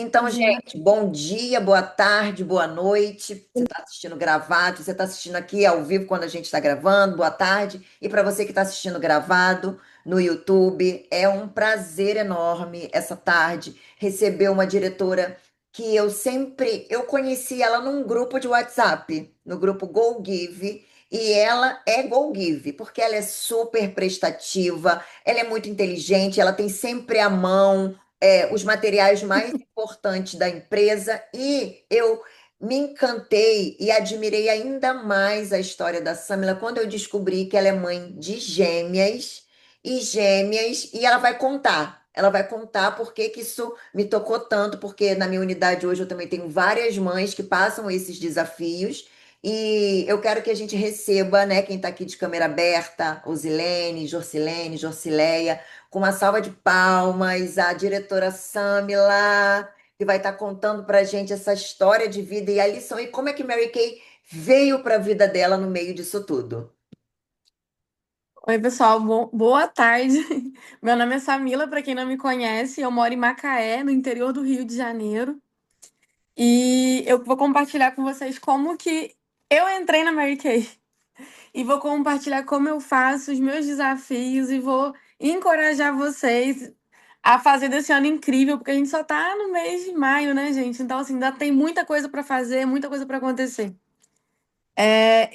Então, Dia. gente, bom dia, boa tarde, boa noite. Você está assistindo gravado, você está assistindo aqui ao vivo quando a gente está gravando, boa tarde. E para você que está assistindo gravado no YouTube, é um prazer enorme essa tarde receber uma diretora que eu conheci ela num grupo de WhatsApp, no grupo Go Give, e ela é Go Give, porque ela é super prestativa, ela é muito inteligente, ela tem sempre à mão os materiais mais importantes da empresa e eu me encantei e admirei ainda mais a história da Samila quando eu descobri que ela é mãe de gêmeas, e ela vai contar. Ela vai contar por que que isso me tocou tanto, porque na minha unidade hoje eu também tenho várias mães que passam esses desafios. E eu quero que a gente receba, né, quem está aqui de câmera aberta, Osilene, Jorcileia, com uma salva de palmas, a diretora Samila, que vai estar contando para a gente essa história de vida e a lição, e como é que Mary Kay veio para a vida dela no meio disso tudo. Oi, pessoal, boa tarde. Meu nome é Samila, para quem não me conhece, eu moro em Macaé, no interior do Rio de Janeiro, e eu vou compartilhar com vocês como que eu entrei na Mary Kay. E vou compartilhar como eu faço os meus desafios e vou encorajar vocês a fazer desse ano incrível, porque a gente só tá no mês de maio, né, gente? Então, assim, ainda tem muita coisa para fazer, muita coisa para acontecer.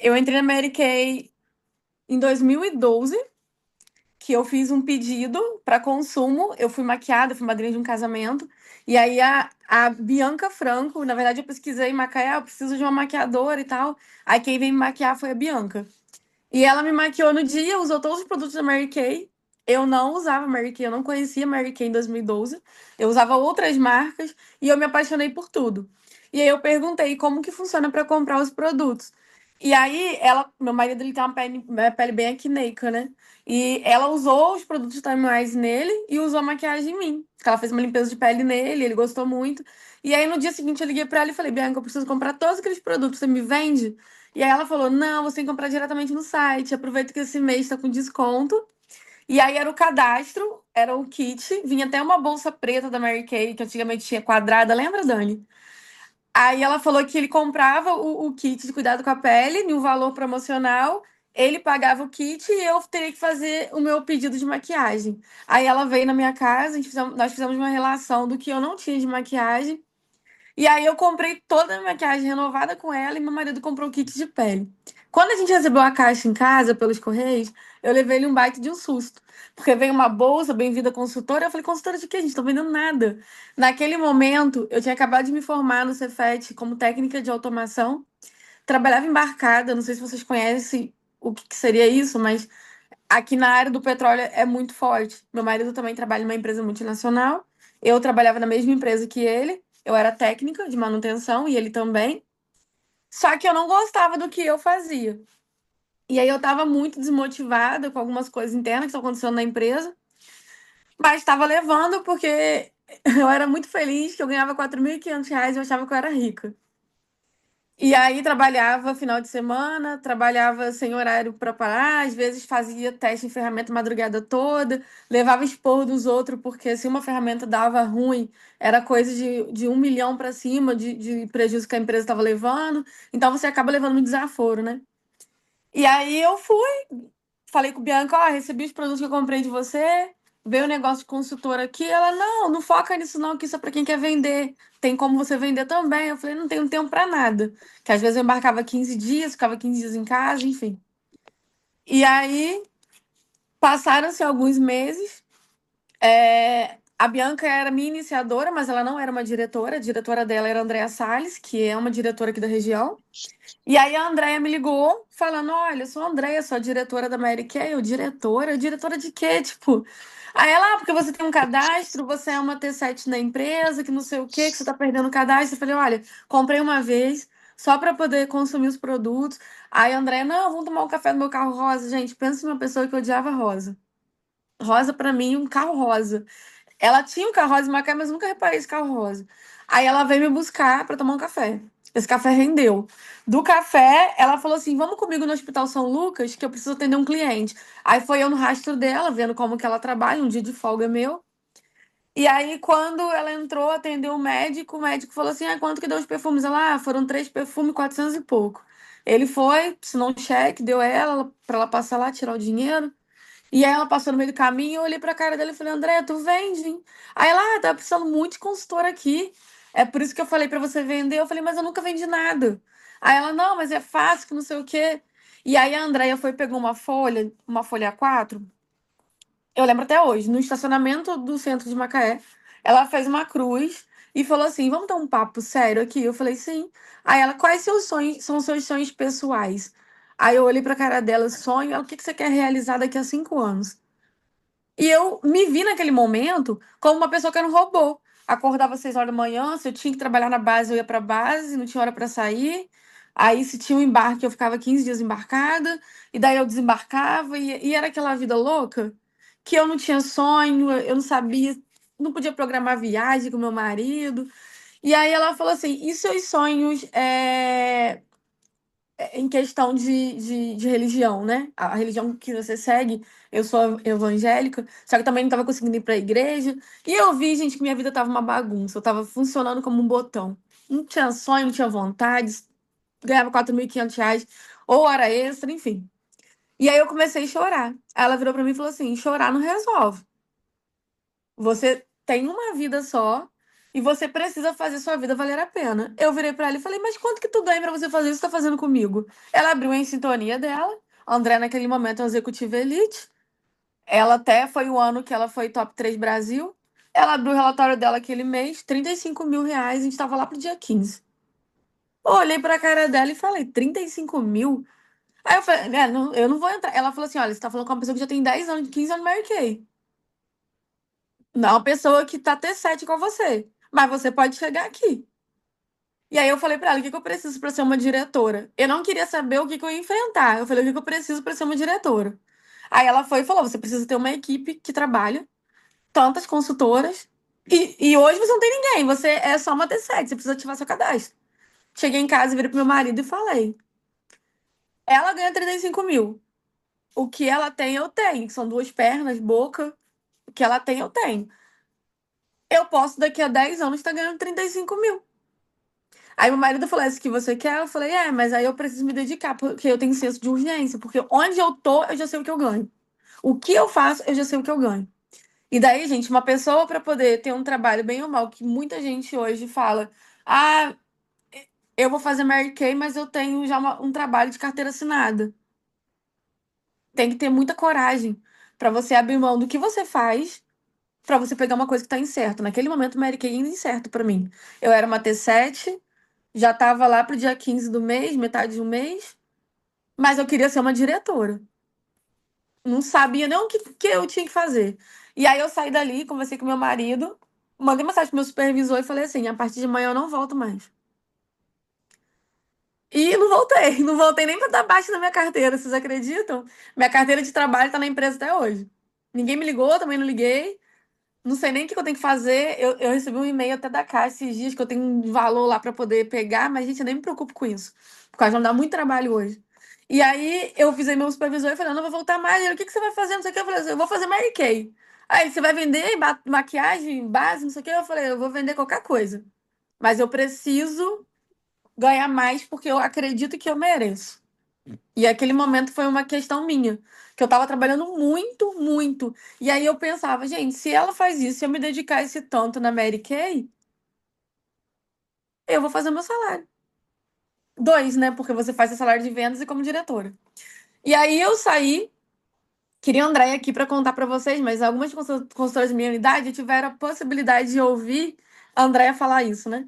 Eu entrei na Mary Kay em 2012, que eu fiz um pedido para consumo. Eu fui maquiada, fui madrinha de um casamento. E aí a Bianca Franco, na verdade eu pesquisei em Macaé, eu preciso de uma maquiadora e tal. Aí quem veio me maquiar foi a Bianca. E ela me maquiou no dia, usou todos os produtos da Mary Kay. Eu não usava Mary Kay, eu não conhecia Mary Kay em 2012. Eu usava outras marcas e eu me apaixonei por tudo. E aí eu perguntei como que funciona para comprar os produtos. E aí meu marido ele tem uma pele bem acneica, né? E ela usou os produtos Time Wise nele e usou a maquiagem em mim. Ela fez uma limpeza de pele nele, ele gostou muito. E aí no dia seguinte eu liguei para ela e falei: "Bianca, eu preciso comprar todos aqueles produtos, você me vende?" E aí ela falou: "Não, você tem que comprar diretamente no site. Aproveita que esse mês está com desconto." E aí era o cadastro, era o kit, vinha até uma bolsa preta da Mary Kay, que antigamente tinha quadrada, lembra, Dani? Aí ela falou que ele comprava o kit de cuidado com a pele, no valor promocional, ele pagava o kit e eu teria que fazer o meu pedido de maquiagem. Aí ela veio na minha casa, nós fizemos uma relação do que eu não tinha de maquiagem. E aí eu comprei toda a maquiagem renovada com ela e meu marido comprou o kit de pele. Quando a gente recebeu a caixa em casa pelos correios, eu levei ele um baita de um susto. Porque veio uma bolsa, bem-vinda consultora. Eu falei, consultora de quê? A gente não tá vendendo nada. Naquele momento, eu tinha acabado de me formar no Cefet como técnica de automação. Trabalhava embarcada, não sei se vocês conhecem o que seria isso, mas aqui na área do petróleo é muito forte. Meu marido também trabalha numa empresa multinacional. Eu trabalhava na mesma empresa que ele. Eu era técnica de manutenção e ele também. Só que eu não gostava do que eu fazia. E aí eu estava muito desmotivada com algumas coisas internas que estão acontecendo na empresa, mas estava levando porque eu era muito feliz que eu ganhava R$ 4.500 e eu achava que eu era rica. E aí trabalhava final de semana, trabalhava sem horário para parar, às vezes fazia teste em ferramenta a madrugada toda, levava esporro dos outros, porque se uma ferramenta dava ruim, era coisa de 1 milhão para cima de prejuízo que a empresa estava levando. Então você acaba levando um desaforo, né? E aí eu fui, falei com o Bianca, ó, recebi os produtos que eu comprei de você, veio o negócio de consultora aqui. Ela, não, não foca nisso não, que isso é para quem quer vender. Tem como você vender também. Eu falei, não tenho tempo para nada. Que às vezes eu embarcava 15 dias, ficava 15 dias em casa, enfim. E aí passaram-se alguns meses. A Bianca era minha iniciadora, mas ela não era uma diretora. A diretora dela era a Andrea Salles, que é uma diretora aqui da região. E aí a Andrea me ligou falando: Olha, eu sou a Andrea, sou a diretora da Mary Kay. Eu, diretora? Diretora de quê? Tipo. Aí ela, porque você tem um cadastro, você é uma T7 na empresa, que não sei o quê, que você tá perdendo o cadastro. Eu falei: Olha, comprei uma vez, só para poder consumir os produtos. Aí a Andrea, não, vamos tomar um café no meu carro rosa. Gente, pensa numa pessoa que odiava rosa. Rosa, para mim, um carro rosa. Ela tinha um carro rosa em Macaé, mas nunca reparei esse carro rosa. Aí ela veio me buscar para tomar um café. Esse café rendeu. Do café, ela falou assim: Vamos comigo no Hospital São Lucas, que eu preciso atender um cliente. Aí foi eu no rastro dela, vendo como que ela trabalha, um dia de folga meu. E aí, quando ela entrou, atendeu o médico falou assim: ah, quanto que deu os perfumes? Ela, foram 3 perfumes, 400 e pouco. Ele foi, assinou um cheque, deu ela, pra ela passar lá, tirar o dinheiro. E aí ela passou no meio do caminho, eu olhei pra cara dela e falei: André, tu vende, hein? Aí ela, tá precisando muito de consultor aqui. É por isso que eu falei pra você vender. Eu falei: mas eu nunca vendi nada. Aí ela, não, mas é fácil, que não sei o quê. E aí a Andrea foi, pegou uma folha A4, eu lembro até hoje, no estacionamento do centro de Macaé, ela fez uma cruz e falou assim: vamos ter um papo sério aqui? Eu falei: sim. Aí ela, quais seus sonhos, são seus sonhos pessoais? Aí eu olhei pra cara dela: sonho, ela, o que que você quer realizar daqui a 5 anos? E eu me vi naquele momento como uma pessoa que era um robô. Acordava às 6 horas da manhã, se eu tinha que trabalhar na base, eu ia pra base, não tinha hora pra sair. Aí, se tinha um embarque, eu ficava 15 dias embarcada, e daí eu desembarcava, e era aquela vida louca que eu não tinha sonho, eu não sabia, não podia programar viagem com meu marido. E aí ela falou assim: e seus sonhos em questão de religião, né? A religião que você segue, eu sou evangélica, só que eu também não estava conseguindo ir para a igreja. E eu vi, gente, que minha vida tava uma bagunça, eu tava funcionando como um botão. Não tinha sonho, não tinha vontade, ganhava R$ 4.500, ou hora extra, enfim. E aí eu comecei a chorar. Aí ela virou para mim e falou assim: chorar não resolve. Você tem uma vida só e você precisa fazer sua vida valer a pena. Eu virei pra ela e falei: mas quanto que tu ganha pra você fazer isso que tá fazendo comigo? Ela abriu em sintonia dela. A André, naquele momento, é uma executiva elite. Ela até foi o ano que ela foi top 3 Brasil. Ela abriu o relatório dela aquele mês, R$ 35.000. A gente tava lá pro dia 15. Eu olhei pra cara dela e falei: 35 mil? Aí eu falei: eu não vou entrar. Ela falou assim: olha, você tá falando com uma pessoa que já tem 10 anos, 15 anos no Mary Kay. Não, é uma pessoa que tá T7 com você. Mas você pode chegar aqui. E aí eu falei pra ela: o que que eu preciso pra ser uma diretora? Eu não queria saber o que que eu ia enfrentar. Eu falei: o que que eu preciso pra ser uma diretora? Aí ela foi e falou: você precisa ter uma equipe que trabalha, tantas consultoras. E hoje você não tem ninguém, você é só uma T7, você precisa ativar seu cadastro. Cheguei em casa, virei pro meu marido e falei: ela ganha 35 mil. O que ela tem, eu tenho, que são 2 pernas, boca. O que ela tem, eu tenho. Eu posso, daqui a 10 anos, estar ganhando 35 mil. Aí meu marido falou: é isso que você quer? Eu falei: mas aí eu preciso me dedicar, porque eu tenho senso de urgência, porque onde eu tô, eu já sei o que eu ganho. O que eu faço, eu já sei o que eu ganho. E daí, gente, uma pessoa para poder ter um trabalho bem ou mal, que muita gente hoje fala: ah, eu vou fazer Mary Kay, mas eu tenho já um trabalho de carteira assinada. Tem que ter muita coragem para você abrir mão do que você faz para você pegar uma coisa que tá incerta. Naquele momento, Mary Kay ainda incerto para mim. Eu era uma T7, já estava lá pro dia 15 do mês, metade do mês, mas eu queria ser uma diretora. Não sabia nem o que eu tinha que fazer. E aí eu saí dali, conversei com meu marido, mandei mensagem pro meu supervisor e falei assim: a partir de amanhã eu não volto mais. E não voltei, não voltei nem para dar baixa na minha carteira, vocês acreditam? Minha carteira de trabalho tá na empresa até hoje. Ninguém me ligou, também não liguei. Não sei nem o que eu tenho que fazer. Eu recebi um e-mail até da Caixa esses dias que eu tenho um valor lá para poder pegar, mas, gente, eu nem me preocupo com isso. Por causa de não dá muito trabalho hoje. E aí eu fiz aí meu supervisor e falei: eu não vou voltar mais. Ele: o que que você vai fazer? Não sei o que. Eu falei assim: eu vou fazer Mary Kay. Aí: você vai vender maquiagem, base, não sei o que. Eu falei: eu vou vender qualquer coisa. Mas eu preciso ganhar mais porque eu acredito que eu mereço. E aquele momento foi uma questão minha, que eu tava trabalhando muito, muito. E aí eu pensava: gente, se ela faz isso, se eu me dedicar esse tanto na Mary Kay, eu vou fazer o meu salário. Dois, né? Porque você faz seu salário de vendas e como diretora. E aí eu saí, queria a Andréia aqui para contar para vocês, mas algumas consultoras de minha unidade tiveram a possibilidade de ouvir a Andréia falar isso, né?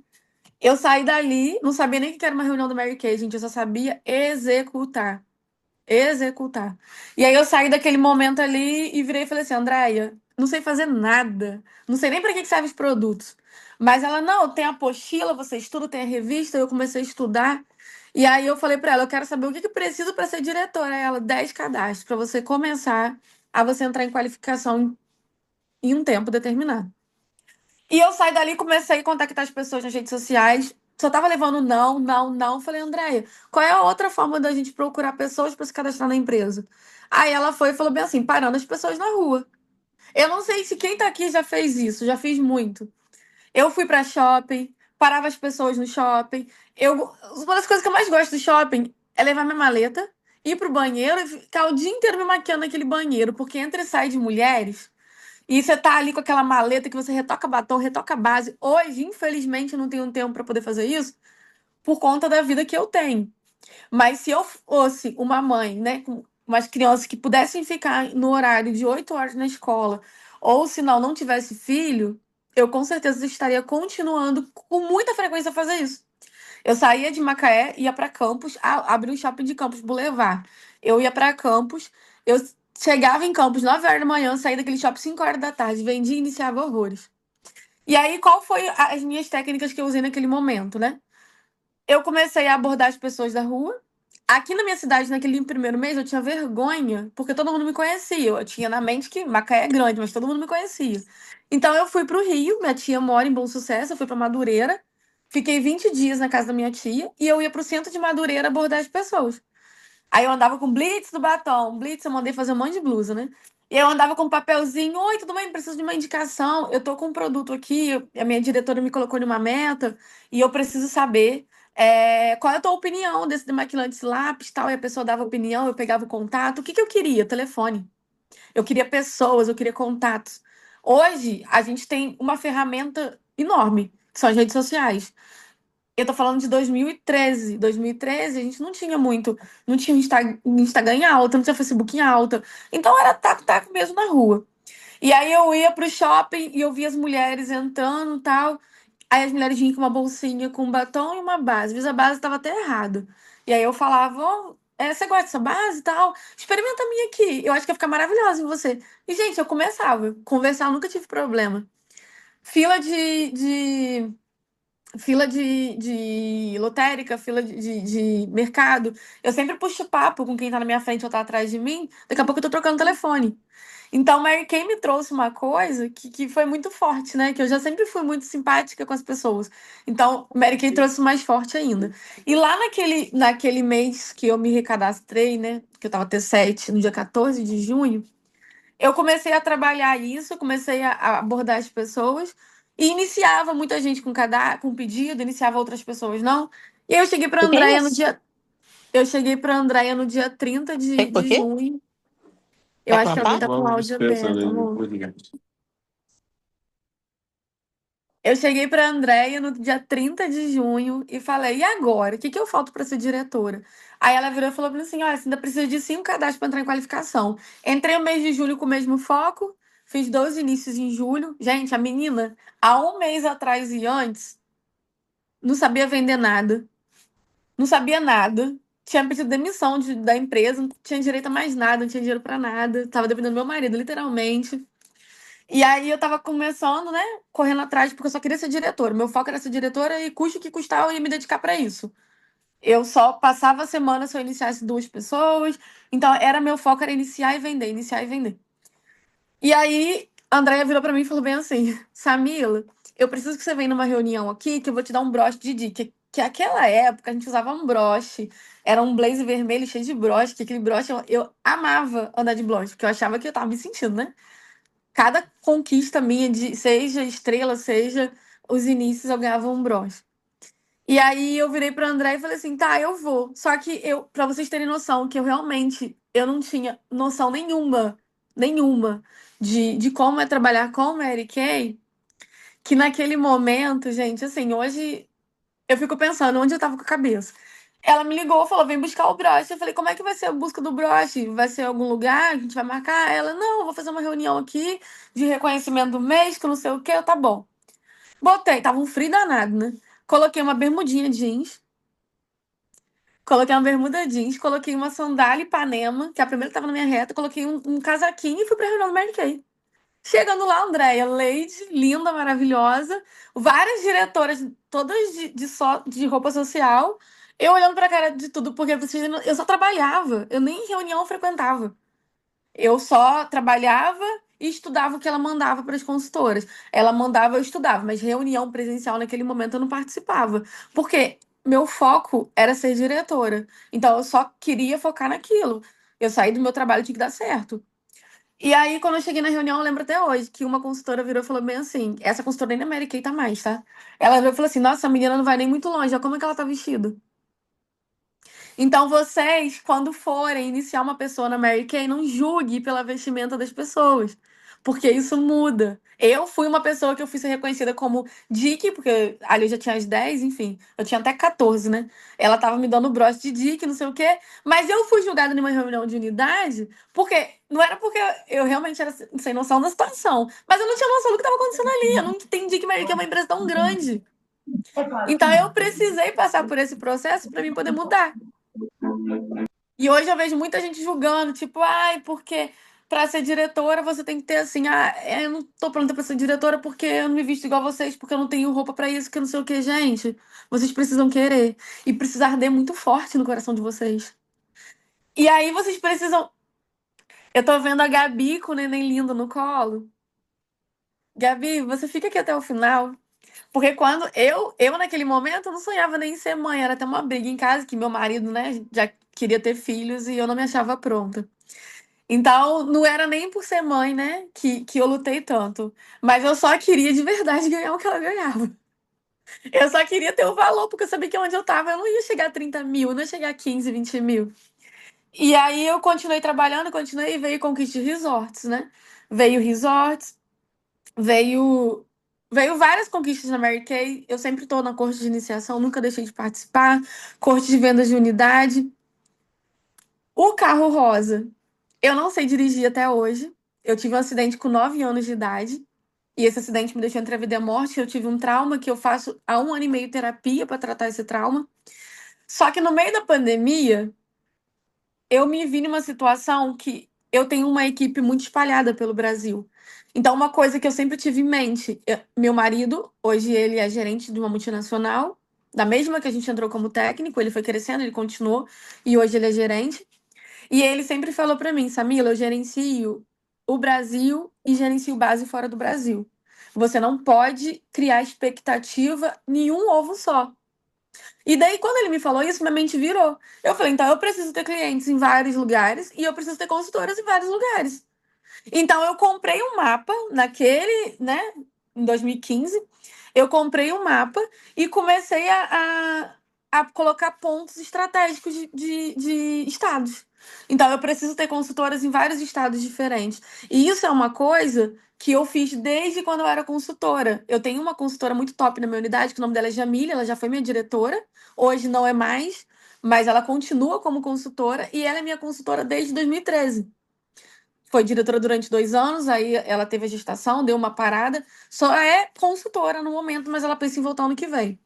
Eu saí dali, não sabia nem o que era uma reunião do Mary Kay, gente, eu só sabia executar. Executar. E aí eu saí daquele momento ali e virei e falei assim: Andréia, não sei fazer nada. Não sei nem para que servem os produtos. Mas ela: não, tem a apostila, você estuda, tem a revista. Eu comecei a estudar. E aí eu falei para ela: eu quero saber o que que preciso para ser diretora. Aí ela: 10 cadastros para você começar a você entrar em qualificação em um tempo determinado. E eu saí dali e comecei a contactar as pessoas nas redes sociais. Só tava levando não, não, não. Falei: Andréia, qual é a outra forma da gente procurar pessoas para se cadastrar na empresa? Aí ela foi e falou bem assim: parando as pessoas na rua. Eu não sei se quem tá aqui já fez isso, já fiz muito. Eu fui pra shopping, parava as pessoas no shopping. Uma das coisas que eu mais gosto do shopping é levar minha maleta, ir pro banheiro e ficar o dia inteiro me maquiando naquele banheiro, porque entra e sai de mulheres. E você tá ali com aquela maleta que você retoca batom, retoca base. Hoje, infelizmente, eu não tenho tempo para poder fazer isso por conta da vida que eu tenho. Mas se eu fosse uma mãe, né, com umas crianças que pudessem ficar no horário de 8 horas na escola, ou se não tivesse filho, eu com certeza estaria continuando com muita frequência a fazer isso. Eu saía de Macaé, ia para Campos, abri o shopping de Campos Boulevard. Eu ia para Campos, eu chegava em Campos 9 horas da manhã, saía daquele shopping 5 horas da tarde, vendia e iniciava horrores. E aí, qual foi as minhas técnicas que eu usei naquele momento, né? Eu comecei a abordar as pessoas da rua. Aqui na minha cidade, naquele primeiro mês, eu tinha vergonha, porque todo mundo me conhecia. Eu tinha na mente que Macaé é grande, mas todo mundo me conhecia. Então eu fui pro Rio, minha tia mora em Bom Sucesso, eu fui pra Madureira, fiquei 20 dias na casa da minha tia e eu ia pro centro de Madureira abordar as pessoas. Aí eu andava com blitz do batom. Blitz eu mandei fazer um monte de blusa, né? E eu andava com um papelzinho. Oi, tudo bem? Preciso de uma indicação. Eu tô com um produto aqui. A minha diretora me colocou numa meta e eu preciso saber qual é a tua opinião desse demaquilante lápis e tal. E a pessoa dava opinião, eu pegava o contato. O que que eu queria? Telefone. Eu queria pessoas, eu queria contatos. Hoje, a gente tem uma ferramenta enorme, que são as redes sociais. Eu tô falando de 2013. 2013, a gente não tinha muito. Não tinha Instagram em alta, não tinha Facebook em alta. Então era taco-taco mesmo na rua. E aí eu ia pro shopping e eu via as mulheres entrando e tal. Aí as mulheres vinham com uma bolsinha com um batom e uma base. Às vezes a base estava até errada. E aí eu falava, você gosta dessa base e tal? Experimenta a minha aqui. Eu acho que ia ficar maravilhosa em você. E, gente, eu começava. Conversar, eu nunca tive problema. Fila de lotérica, fila de mercado. Eu sempre puxo papo com quem tá na minha frente ou tá atrás de mim. Daqui a pouco eu tô trocando telefone. Então, Mary Kay me trouxe uma coisa que foi muito forte, né? Que eu já sempre fui muito simpática com as pessoas. Então, Mary Kay trouxe mais forte ainda. E lá naquele mês que eu me recadastrei, né? Que eu tava T7, no dia 14 de junho, eu comecei a trabalhar isso, comecei a abordar as pessoas e iniciava muita gente com pedido, iniciava outras pessoas não. E aí O que é isso? eu cheguei para Andréia no dia 30 Por de quê? junho. Eu Quer acho que alguém plantar? tá com o áudio aberto, amor. Eu cheguei para Andréia no dia 30 de junho e falei: "E agora? O que que eu falto para ser diretora?" Aí ela virou e falou para mim assim: "Olha, você ainda precisa de 5 cadastros para entrar em qualificação." Entrei o mês de julho com o mesmo foco, fiz 12 inícios em julho. Gente, a menina, há um mês atrás e antes, não sabia vender nada, não sabia nada. Tinha pedido demissão da empresa, não tinha direito a mais nada, não tinha dinheiro para nada. Tava dependendo do meu marido, literalmente. E aí eu tava começando, né, correndo atrás, porque eu só queria ser diretora. Meu foco era ser diretora e custe o que custar, eu ia me dedicar para isso. Eu só passava a semana se eu iniciasse 2 pessoas. Então, meu foco era iniciar e vender, iniciar e vender. E aí, a Andrea virou para mim e falou bem assim: Samila, eu preciso que você venha numa reunião aqui que eu vou te dar um broche de dica. Que aquela época a gente usava um broche, era um blazer vermelho cheio de broche, que aquele broche eu amava andar de broche, porque eu achava que eu tava me sentindo, né? Cada conquista minha, seja estrela, seja os inícios, eu ganhava um broche. E aí eu virei para André e falei assim, tá, eu vou. Só que para vocês terem noção, que eu não tinha noção nenhuma de como é trabalhar com Mary Kay, que naquele momento, gente, assim, hoje eu fico pensando onde eu tava com a cabeça. Ela me ligou, falou, vem buscar o broche. Eu falei, como é que vai ser a busca do broche? Vai ser em algum lugar? A gente vai marcar? Ela, não, vou fazer uma reunião aqui de reconhecimento do mês, que não sei o quê. Eu, tá bom. Botei, tava um frio danado, né? Coloquei uma bermudinha jeans, coloquei uma bermuda jeans, coloquei uma sandália Ipanema, que é a primeira que tava na minha reta, coloquei um casaquinho e fui pra reunião do Mary Kay. Chegando lá, Andréia, Lady, linda, maravilhosa, várias diretoras, todas de roupa social, eu olhando pra cara de tudo, porque eu só trabalhava, eu nem reunião frequentava. Eu só trabalhava e estudava o que ela mandava para as consultoras. Ela mandava, eu estudava, mas reunião presencial naquele momento eu não participava, porque meu foco era ser diretora. Então eu só queria focar naquilo. Eu saí do meu trabalho, tinha que dar certo. E aí, quando eu cheguei na reunião, eu lembro até hoje que uma consultora virou e falou bem assim: essa consultora nem na Mary Kay tá mais, tá? Ela virou e falou assim: nossa, a menina não vai nem muito longe, olha como é que ela tá vestida. Então, vocês, quando forem iniciar uma pessoa na Mary Kay, não julgue pela vestimenta das pessoas, porque isso muda. Eu fui uma pessoa que eu fui ser reconhecida como Dick, porque ali eu já tinha as 10, enfim, eu tinha até 14, né? Ela tava me dando broche de Dick, não sei o quê, mas eu fui julgada numa reunião de unidade, porque não era porque eu realmente era sem noção da situação, mas eu não tinha noção do que estava acontecendo ali. Eu não entendi que Mary Kay é uma empresa tão grande. Então eu precisei passar por esse processo para mim poder mudar. E hoje eu vejo muita gente julgando, tipo, ai, porque pra ser diretora você tem que ter assim, eu não tô pronta pra ser diretora porque eu não me visto igual vocês, porque eu não tenho roupa pra isso, que eu não sei o que, gente. Vocês precisam querer e precisar arder muito forte no coração de vocês. E aí vocês precisam. Eu tô vendo a Gabi com o neném lindo no colo. Gabi, você fica aqui até o final. Porque quando eu naquele momento, não sonhava nem em ser mãe, era até uma briga em casa, que meu marido, né, já queria ter filhos e eu não me achava pronta. Então, não era nem por ser mãe, né, que eu lutei tanto. Mas eu só queria de verdade ganhar o que ela ganhava. Eu só queria ter o valor, porque eu sabia que onde eu tava eu não ia chegar a 30 mil, não ia chegar a 15, 20 mil. E aí eu continuei trabalhando, continuei e veio Conquista Resorts, né? Veio Resorts, veio. Veio várias conquistas na Mary Kay. Eu sempre estou na corte de iniciação, nunca deixei de participar. Corte de vendas de unidade. O carro rosa. Eu não sei dirigir até hoje. Eu tive um acidente com 9 anos de idade. E esse acidente me deixou entre a vida e a morte. Eu tive um trauma que eu faço há 1 ano e meio terapia para tratar esse trauma. Só que no meio da pandemia, eu me vi numa situação que eu tenho uma equipe muito espalhada pelo Brasil. Então, uma coisa que eu sempre tive em mente, meu marido, hoje ele é gerente de uma multinacional, da mesma que a gente entrou como técnico, ele foi crescendo, ele continuou, e hoje ele é gerente. E ele sempre falou para mim, Samila, eu gerencio o Brasil e gerencio base fora do Brasil. Você não pode criar expectativa em um ovo só. E daí, quando ele me falou isso, minha mente virou. Eu falei, então eu preciso ter clientes em vários lugares e eu preciso ter consultoras em vários lugares. Então eu comprei um mapa naquele, né, em 2015, eu comprei um mapa e comecei a colocar pontos estratégicos de estados. Então eu preciso ter consultoras em vários estados diferentes. E isso é uma coisa que eu fiz desde quando eu era consultora. Eu tenho uma consultora muito top na minha unidade, que o nome dela é Jamília, ela já foi minha diretora, hoje não é mais, mas ela continua como consultora e ela é minha consultora desde 2013. Foi diretora durante 2 anos, aí ela teve a gestação, deu uma parada. Só é consultora no momento, mas ela pensa em voltar ano que vem.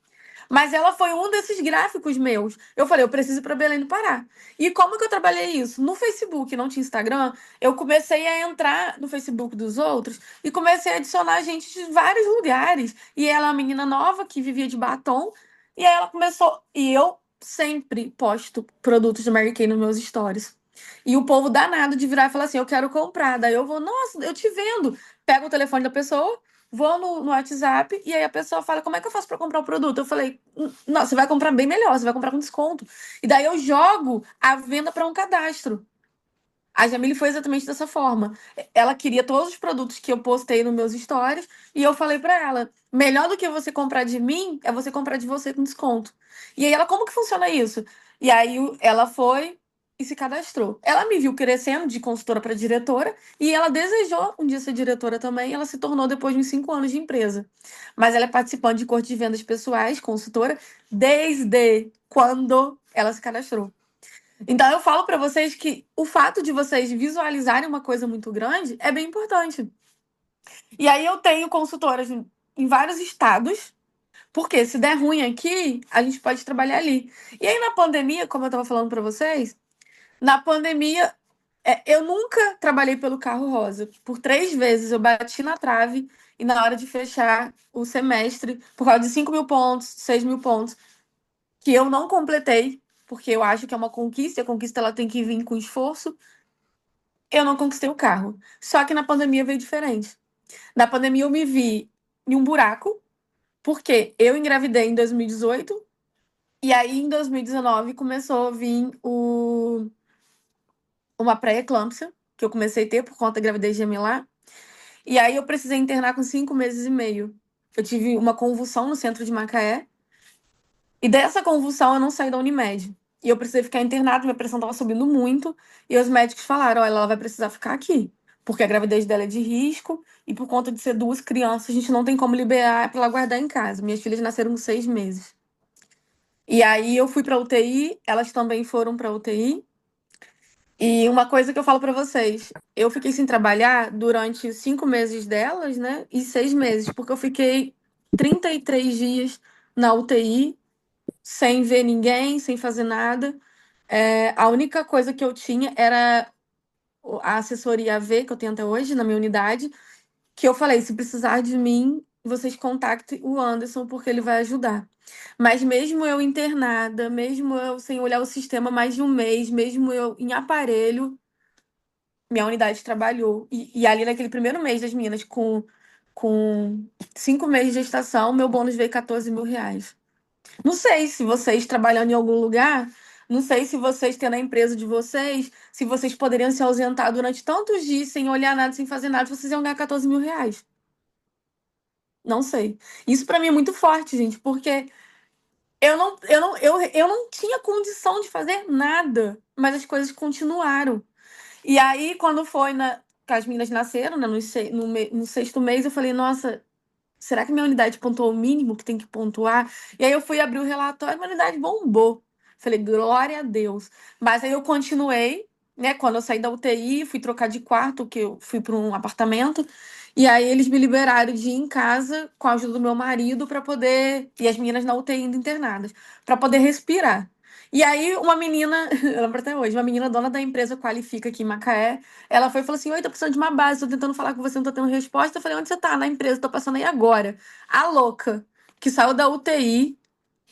Mas ela foi um desses gráficos meus. Eu falei, eu preciso ir para Belém do Pará. E como que eu trabalhei isso? No Facebook, não tinha Instagram, eu comecei a entrar no Facebook dos outros e comecei a adicionar gente de vários lugares. E ela é uma menina nova que vivia de batom. E aí ela começou. E eu sempre posto produtos de Mary Kay nos meus stories. E o povo danado de virar e falar assim: eu quero comprar. Daí eu vou, nossa, eu te vendo. Pego o telefone da pessoa, vou no WhatsApp e aí a pessoa fala: como é que eu faço para comprar o produto? Eu falei: não, você vai comprar bem melhor, você vai comprar com desconto. E daí eu jogo a venda para um cadastro. A Jamile foi exatamente dessa forma. Ela queria todos os produtos que eu postei nos meus stories e eu falei para ela: melhor do que você comprar de mim é você comprar de você com desconto. E aí ela: como que funciona isso? E aí ela foi e se cadastrou. Ela me viu crescendo de consultora para diretora e ela desejou um dia ser diretora também. E ela se tornou depois de uns 5 anos de empresa. Mas ela é participante de corte de vendas pessoais, consultora, desde quando ela se cadastrou. Então eu falo para vocês que o fato de vocês visualizarem uma coisa muito grande é bem importante. E aí eu tenho consultoras em vários estados, porque se der ruim aqui, a gente pode trabalhar ali. E aí na pandemia, como eu estava falando para vocês, na pandemia eu nunca trabalhei pelo carro rosa. Por 3 vezes eu bati na trave e na hora de fechar o semestre, por causa de 5 mil pontos, 6 mil pontos, que eu não completei, porque eu acho que é uma conquista, e a conquista ela tem que vir com esforço. Eu não conquistei o carro. Só que na pandemia veio diferente. Na pandemia eu me vi em um buraco, porque eu engravidei em 2018 e aí em 2019 começou a vir uma pré-eclâmpsia. que eu comecei a ter por conta da gravidez gemelar. E aí eu precisei internar com 5 meses e meio. Eu tive uma convulsão no centro de Macaé. E dessa convulsão eu não saí da Unimed. E eu precisei ficar internada, minha pressão estava subindo muito. E os médicos falaram: olha, ela vai precisar ficar aqui. Porque a gravidez dela é de risco. E por conta de ser duas crianças, a gente não tem como liberar para ela guardar em casa. Minhas filhas nasceram com 6 meses. E aí eu fui para UTI, elas também foram para UTI. E uma coisa que eu falo para vocês, eu fiquei sem trabalhar durante 5 meses delas, né? E 6 meses, porque eu fiquei 33 dias na UTI, sem ver ninguém, sem fazer nada. A única coisa que eu tinha era a assessoria AV, que eu tenho até hoje na minha unidade, que eu falei, se precisar de mim, vocês contactem o Anderson, porque ele vai ajudar. Mas mesmo eu internada, mesmo eu sem olhar o sistema mais de um mês, mesmo eu em aparelho, minha unidade trabalhou. E ali naquele primeiro mês das meninas, com 5 meses de gestação, meu bônus veio R$ 14.000. Não sei se vocês trabalhando em algum lugar, não sei se vocês tendo a empresa de vocês, se vocês poderiam se ausentar durante tantos dias sem olhar nada, sem fazer nada, vocês iam ganhar R$ 14.000. Não sei. Isso pra mim é muito forte, gente, porque eu não tinha condição de fazer nada, mas as coisas continuaram. E aí, quando foi que as meninas nasceram, né, no sexto mês, eu falei, nossa, será que minha unidade pontuou o mínimo que tem que pontuar? E aí eu fui abrir o relatório, minha unidade bombou. Falei, glória a Deus. Mas aí eu continuei, né? Quando eu saí da UTI, fui trocar de quarto, que eu fui para um apartamento. E aí eles me liberaram de ir em casa com a ajuda do meu marido para poder. E as meninas na UTI ainda internadas, para poder respirar. E aí, uma menina, eu lembro até hoje, uma menina dona da empresa Qualifica aqui em Macaé, ela foi e falou assim: oi, tô precisando de uma base, tô tentando falar com você, não tô tendo resposta. Eu falei: onde você tá? Na empresa, tô passando aí agora. A louca, que saiu da UTI,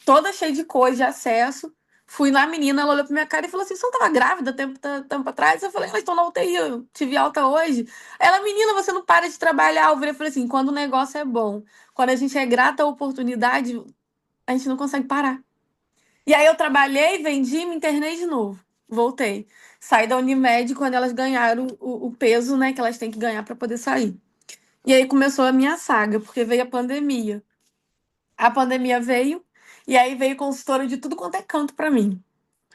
toda cheia de coisa, de acesso. Fui na menina, ela olhou pra minha cara e falou assim: você não tava grávida tempo atrás? Eu falei: mas estou na UTI, eu tive alta hoje. Ela, menina, você não para de trabalhar. Eu falei assim: quando o negócio é bom, quando a gente é grata à oportunidade, a gente não consegue parar. E aí eu trabalhei, vendi, me internei de novo. Voltei. Saí da Unimed quando elas ganharam o peso, né, que elas têm que ganhar para poder sair. E aí começou a minha saga, porque veio a pandemia. A pandemia veio, e aí veio consultora de tudo quanto é canto para mim.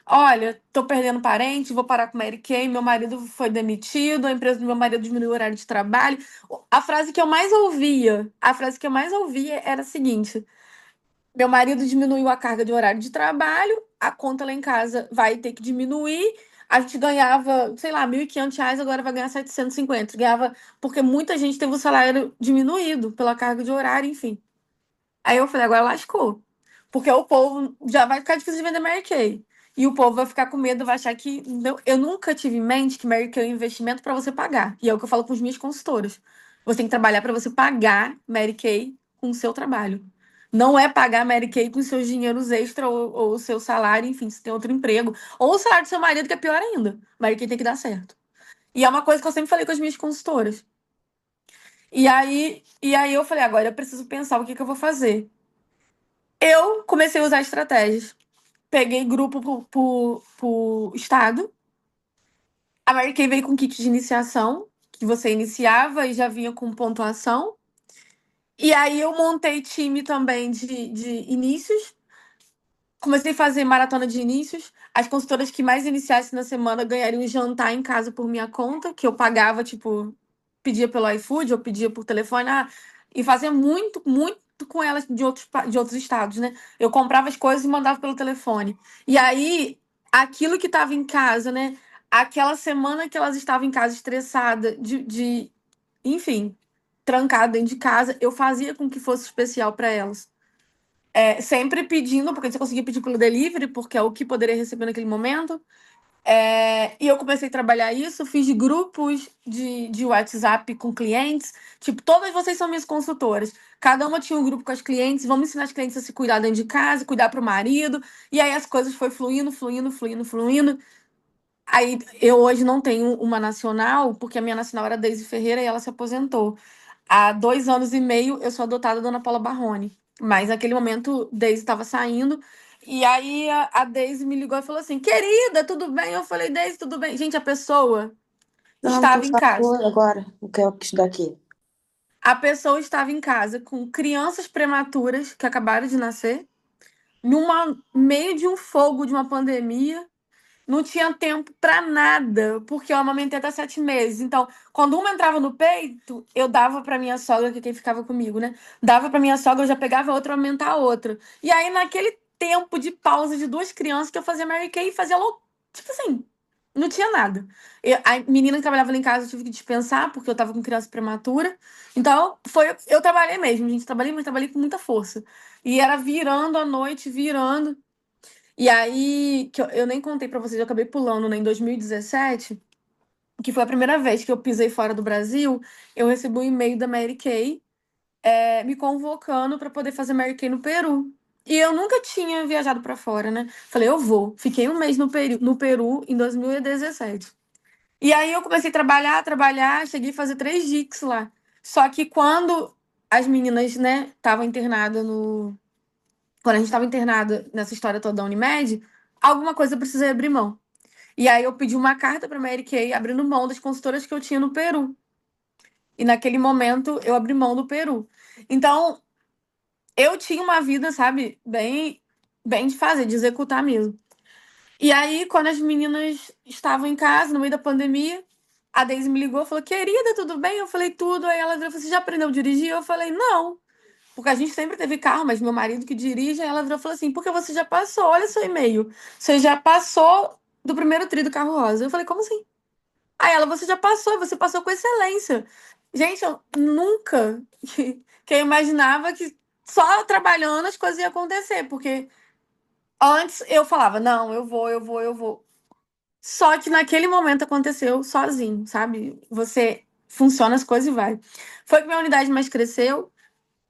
Olha, tô perdendo parente, vou parar com Mary Kay, meu marido foi demitido, a empresa do meu marido diminuiu o horário de trabalho. A frase que eu mais ouvia era a seguinte: meu marido diminuiu a carga de horário de trabalho, a conta lá em casa vai ter que diminuir. A gente ganhava, sei lá, R$ 1.500, agora vai ganhar 750. Ganhava, porque muita gente teve o salário diminuído pela carga de horário, enfim. Aí eu falei, agora lascou. Porque o povo já vai ficar difícil de vender Mary Kay. E o povo vai ficar com medo, vai achar que. Eu nunca tive em mente que Mary Kay é um investimento para você pagar. E é o que eu falo com os meus consultoras. Você tem que trabalhar para você pagar Mary Kay com o seu trabalho. Não é pagar Mary Kay com seus dinheiros extra ou o seu salário, enfim, se tem outro emprego. Ou o salário do seu marido, que é pior ainda. Mary Kay tem que dar certo. E é uma coisa que eu sempre falei com as minhas consultoras. E aí eu falei, agora eu preciso pensar o que eu vou fazer. Eu comecei a usar estratégias. Peguei grupo por estado. A Mary Kay veio com kit de iniciação, que você iniciava e já vinha com pontuação. E aí eu montei time também de inícios. Comecei a fazer maratona de inícios. As consultoras que mais iniciassem na semana ganhariam um jantar em casa por minha conta, que eu pagava, tipo, pedia pelo iFood ou pedia por telefone. E fazia muito, muito com elas de outros estados, né? Eu comprava as coisas e mandava pelo telefone. E aí, aquilo que estava em casa, né? Aquela semana que elas estavam em casa estressada, enfim, trancada dentro de casa, eu fazia com que fosse especial para elas. Sempre pedindo, porque você conseguia pedir pelo delivery, porque é o que poderia receber naquele momento. E eu comecei a trabalhar isso, fiz grupos de WhatsApp com clientes. Tipo, todas vocês são minhas consultoras. Cada uma tinha um grupo com as clientes. Vamos ensinar as clientes a se cuidar dentro de casa, cuidar para o marido. E aí as coisas foi fluindo, fluindo, fluindo, fluindo. Aí eu hoje não tenho uma nacional, porque a minha nacional era Deise Ferreira e ela se aposentou. Há 2 anos e meio eu sou adotada da Dona Paula Barrone. Mas naquele momento Deise estava saindo. E aí a Deise me ligou e falou assim: querida, tudo bem? Eu falei: Deise, tudo bem? Gente, a pessoa Não, por estava em casa. favor, agora. O que eu quis daqui? A pessoa estava em casa com crianças prematuras que acabaram de nascer, numa meio de um fogo de uma pandemia. Não tinha tempo para nada, porque eu amamentei até 7 meses. Então, quando uma entrava no peito, eu dava para minha sogra, que é quem ficava comigo, né? Dava para minha sogra, eu já pegava a outra, amamentar a outra. E aí, naquele tempo de pausa de duas crianças, que eu fazia Mary Kay e fazia louco. Tipo assim, não tinha nada. A menina que trabalhava lá em casa eu tive que dispensar, porque eu tava com criança prematura. Então, eu trabalhei mesmo, gente. Trabalhei, mas trabalhei com muita força. E era virando a noite, virando. E aí, que eu nem contei pra vocês, eu acabei pulando, né, em 2017, que foi a primeira vez que eu pisei fora do Brasil, eu recebi um e-mail da Mary Kay, me convocando para poder fazer Mary Kay no Peru. E eu nunca tinha viajado para fora, né? Falei, eu vou. Fiquei um mês no Peru em 2017. E aí eu comecei a trabalhar, cheguei a fazer 3 gigs lá. Só que quando as meninas, né, estavam internadas no quando a gente estava internado nessa história toda da Unimed, alguma coisa eu precisei abrir mão. E aí eu pedi uma carta para Mary Kay, abrindo mão das consultoras que eu tinha no Peru. E naquele momento eu abri mão do Peru. Então, eu tinha uma vida, sabe, bem de fazer, de executar mesmo. E aí, quando as meninas estavam em casa, no meio da pandemia, a Daisy me ligou e falou: Querida, tudo bem? Eu falei: Tudo. Aí ela falou: Você já aprendeu a dirigir? Eu falei: Não. Porque a gente sempre teve carro, mas meu marido que dirige, aí ela virou e falou assim: porque você já passou, olha seu e-mail. Você já passou do primeiro tri do carro rosa. Eu falei: como assim? Aí ela: você já passou, e você passou com excelência. Gente, eu nunca que eu imaginava que só trabalhando as coisas iam acontecer, porque antes eu falava: não, eu vou. Só que naquele momento aconteceu sozinho, sabe? Você funciona as coisas e vai. Foi que minha unidade mais cresceu.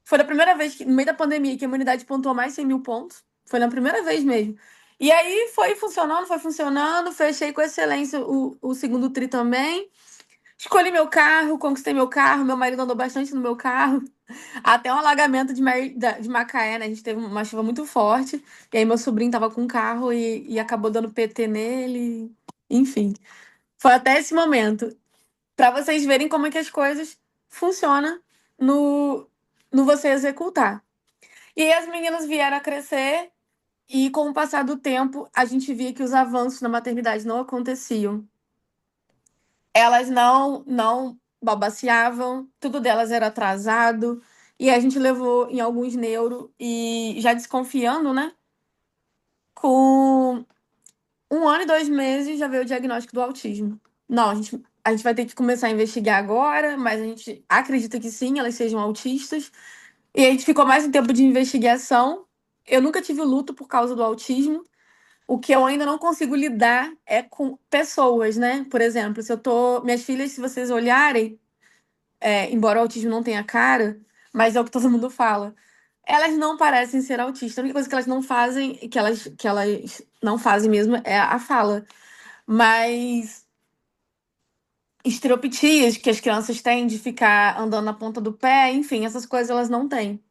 Foi a primeira vez que, no meio da pandemia, que a humanidade pontuou mais 100 mil pontos. Foi na primeira vez mesmo. E aí foi funcionando. Fechei com excelência o segundo tri também. Escolhi meu carro, conquistei meu carro. Meu marido andou bastante no meu carro. Até um alagamento de Macaé, né? A gente teve uma chuva muito forte. E aí meu sobrinho tava com um carro e acabou dando PT nele. Enfim, foi até esse momento. Para vocês verem como é que as coisas funcionam no, no você executar. E aí as meninas vieram a crescer e, com o passar do tempo, a gente via que os avanços na maternidade não aconteciam. Elas não babaceavam, tudo delas era atrasado, e a gente levou em alguns neuro e já desconfiando, né? Com 1 ano e 2 meses já veio o diagnóstico do autismo. Não, a gente vai ter que começar a investigar agora, mas a gente acredita que sim, elas sejam autistas. E a gente ficou mais um tempo de investigação. Eu nunca tive luto por causa do autismo. O que eu ainda não consigo lidar é com pessoas, né? Por exemplo, se eu tô. Minhas filhas, se vocês olharem, embora o autismo não tenha cara, mas é o que todo mundo fala. Elas não parecem ser autistas. A única coisa que elas não fazem, que elas não fazem mesmo, é a fala. Mas estereoptias que as crianças têm de ficar andando na ponta do pé, enfim, essas coisas elas não têm.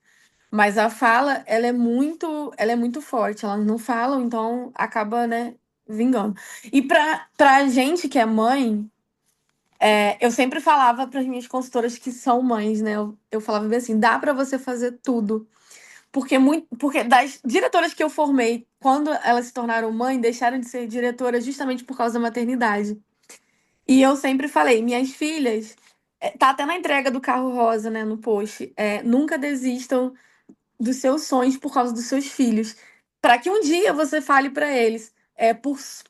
Mas a fala, ela é muito forte. Elas não falam, então acaba, né, vingando. E pra gente que é mãe, eu sempre falava para as minhas consultoras que são mães, né? Eu falava bem assim, dá para você fazer tudo. Porque das diretoras que eu formei, quando elas se tornaram mãe, deixaram de ser diretoras justamente por causa da maternidade. E eu sempre falei, minhas filhas, tá até na entrega do carro rosa, né, no post, nunca desistam dos seus sonhos por causa dos seus filhos, para que um dia você fale para eles,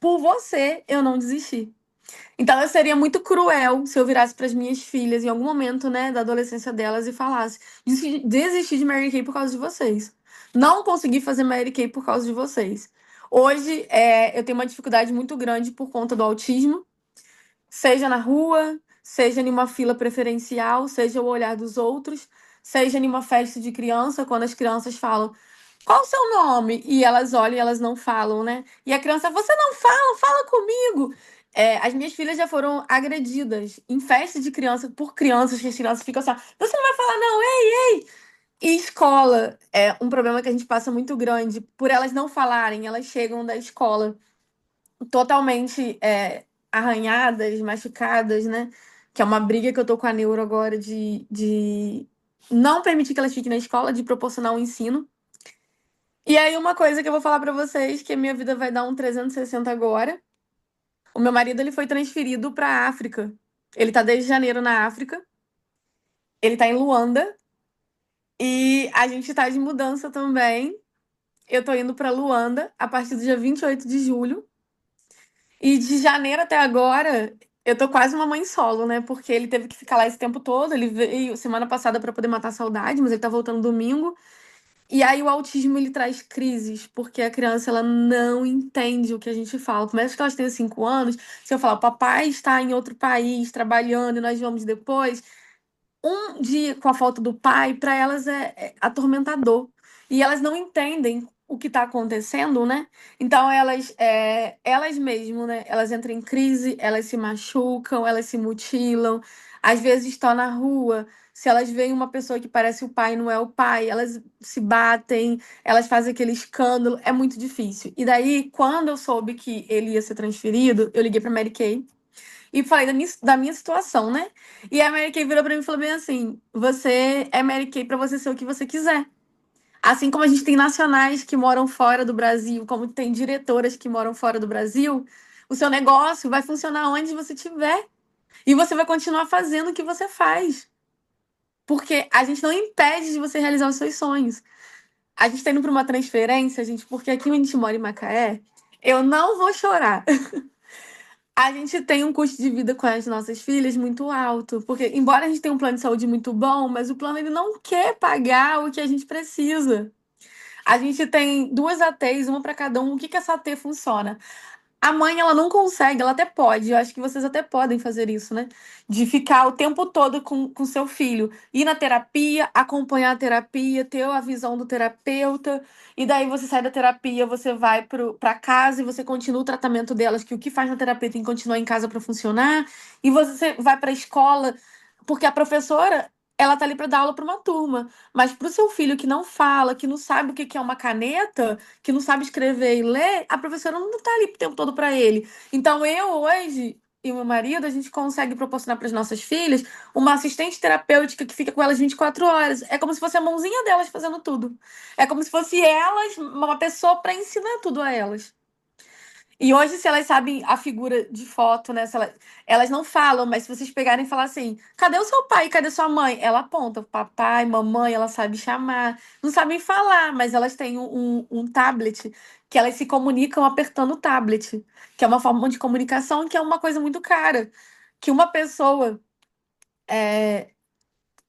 por você eu não desisti. Então eu seria muito cruel se eu virasse para as minhas filhas em algum momento, né, da adolescência delas e falasse: Desisti de Mary Kay por causa de vocês. Não consegui fazer Mary Kay por causa de vocês." Hoje, eu tenho uma dificuldade muito grande por conta do autismo, seja na rua, seja em uma fila preferencial, seja o olhar dos outros, seja em uma festa de criança, quando as crianças falam: qual o seu nome? E elas olham e elas não falam, né? E a criança: você não fala, fala comigo. As minhas filhas já foram agredidas em festa de criança por crianças, que as crianças ficam assim: você não vai falar, não, ei! E escola é um problema que a gente passa muito grande. Por elas não falarem, elas chegam da escola totalmente arranhadas, machucadas, né? Que é uma briga que eu tô com a neuro agora de não permitir que elas fiquem na escola, de proporcionar um ensino. E aí, uma coisa que eu vou falar pra vocês, que a minha vida vai dar um 360 agora. O meu marido, ele foi transferido pra África. Ele tá desde janeiro na África. Ele tá em Luanda. E a gente tá de mudança também. Eu tô indo pra Luanda a partir do dia 28 de julho. E de janeiro até agora, eu tô quase uma mãe solo, né? Porque ele teve que ficar lá esse tempo todo. Ele veio semana passada pra poder matar a saudade, mas ele tá voltando domingo. E aí o autismo ele traz crises, porque a criança ela não entende o que a gente fala. Por mais que elas tenham 5 anos, se eu falar, o papai está em outro país trabalhando e nós vamos depois, um dia com a falta do pai, para elas é atormentador. E elas não entendem o que está acontecendo, né? Então elas mesmo, né? Elas entram em crise, elas se machucam, elas se mutilam, às vezes estão na rua. Se elas veem uma pessoa que parece o pai, e não é o pai, elas se batem, elas fazem aquele escândalo, é muito difícil. E daí, quando eu soube que ele ia ser transferido, eu liguei para Mary Kay e falei da minha situação, né? E a Mary Kay virou pra mim e falou bem assim: você é Mary Kay pra você ser o que você quiser. Assim como a gente tem nacionais que moram fora do Brasil, como tem diretoras que moram fora do Brasil, o seu negócio vai funcionar onde você estiver. E você vai continuar fazendo o que você faz. Porque a gente não impede de você realizar os seus sonhos. A gente tá indo pra uma transferência, gente, porque aqui onde a gente mora em Macaé, eu não vou chorar. A gente tem um custo de vida com as nossas filhas muito alto, porque embora a gente tenha um plano de saúde muito bom, mas o plano ele não quer pagar o que a gente precisa. A gente tem duas ATs, uma para cada um. O que que essa AT funciona? A mãe, ela não consegue, ela até pode, eu acho que vocês até podem fazer isso, né? De ficar o tempo todo com seu filho, ir na terapia, acompanhar a terapia, ter a visão do terapeuta, e daí você sai da terapia, você vai pra casa e você continua o tratamento delas, que o que faz na terapia tem que continuar em casa para funcionar, e você vai pra escola, porque a professora, ela tá ali para dar aula para uma turma, mas pro seu filho que não fala, que não sabe o que que é uma caneta, que não sabe escrever e ler, a professora não tá ali o tempo todo para ele. Então eu hoje e o meu marido, a gente consegue proporcionar para as nossas filhas uma assistente terapêutica que fica com elas 24 horas. É como se fosse a mãozinha delas fazendo tudo. É como se fosse elas, uma pessoa para ensinar tudo a elas. E hoje, se elas sabem a figura de foto, né? Elas não falam, mas se vocês pegarem e falar assim, cadê o seu pai? Cadê sua mãe? Ela aponta, papai, mamãe, ela sabe chamar. Não sabem falar, mas elas têm um tablet que elas se comunicam apertando o tablet, que é uma forma de comunicação que é uma coisa muito cara. Que uma pessoa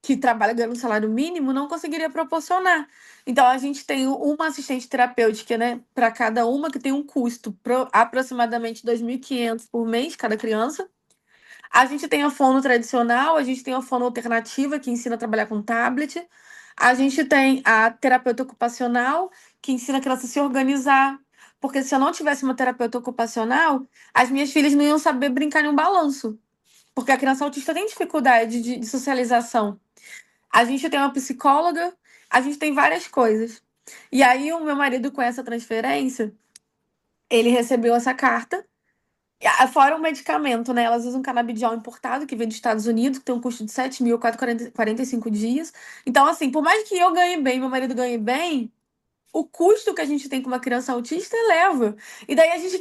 que trabalha ganhando um salário mínimo não conseguiria proporcionar. Então, a gente tem uma assistente terapêutica, né, para cada uma, que tem um custo aproximadamente 2.500 por mês, cada criança. A gente tem a fono tradicional, a gente tem a fono alternativa, que ensina a trabalhar com tablet. A gente tem a terapeuta ocupacional, que ensina a criança a se organizar. Porque se eu não tivesse uma terapeuta ocupacional, as minhas filhas não iam saber brincar em um balanço. Porque a criança autista tem dificuldade de socialização. A gente tem uma psicóloga, a gente tem várias coisas. E aí, o meu marido, com essa transferência, ele recebeu essa carta. Fora o medicamento, né? Elas usam canabidiol importado, que vem dos Estados Unidos, que tem um custo de 7.445 dias. Então, assim, por mais que eu ganhe bem, meu marido ganhe bem, o custo que a gente tem com uma criança autista eleva. E daí a gente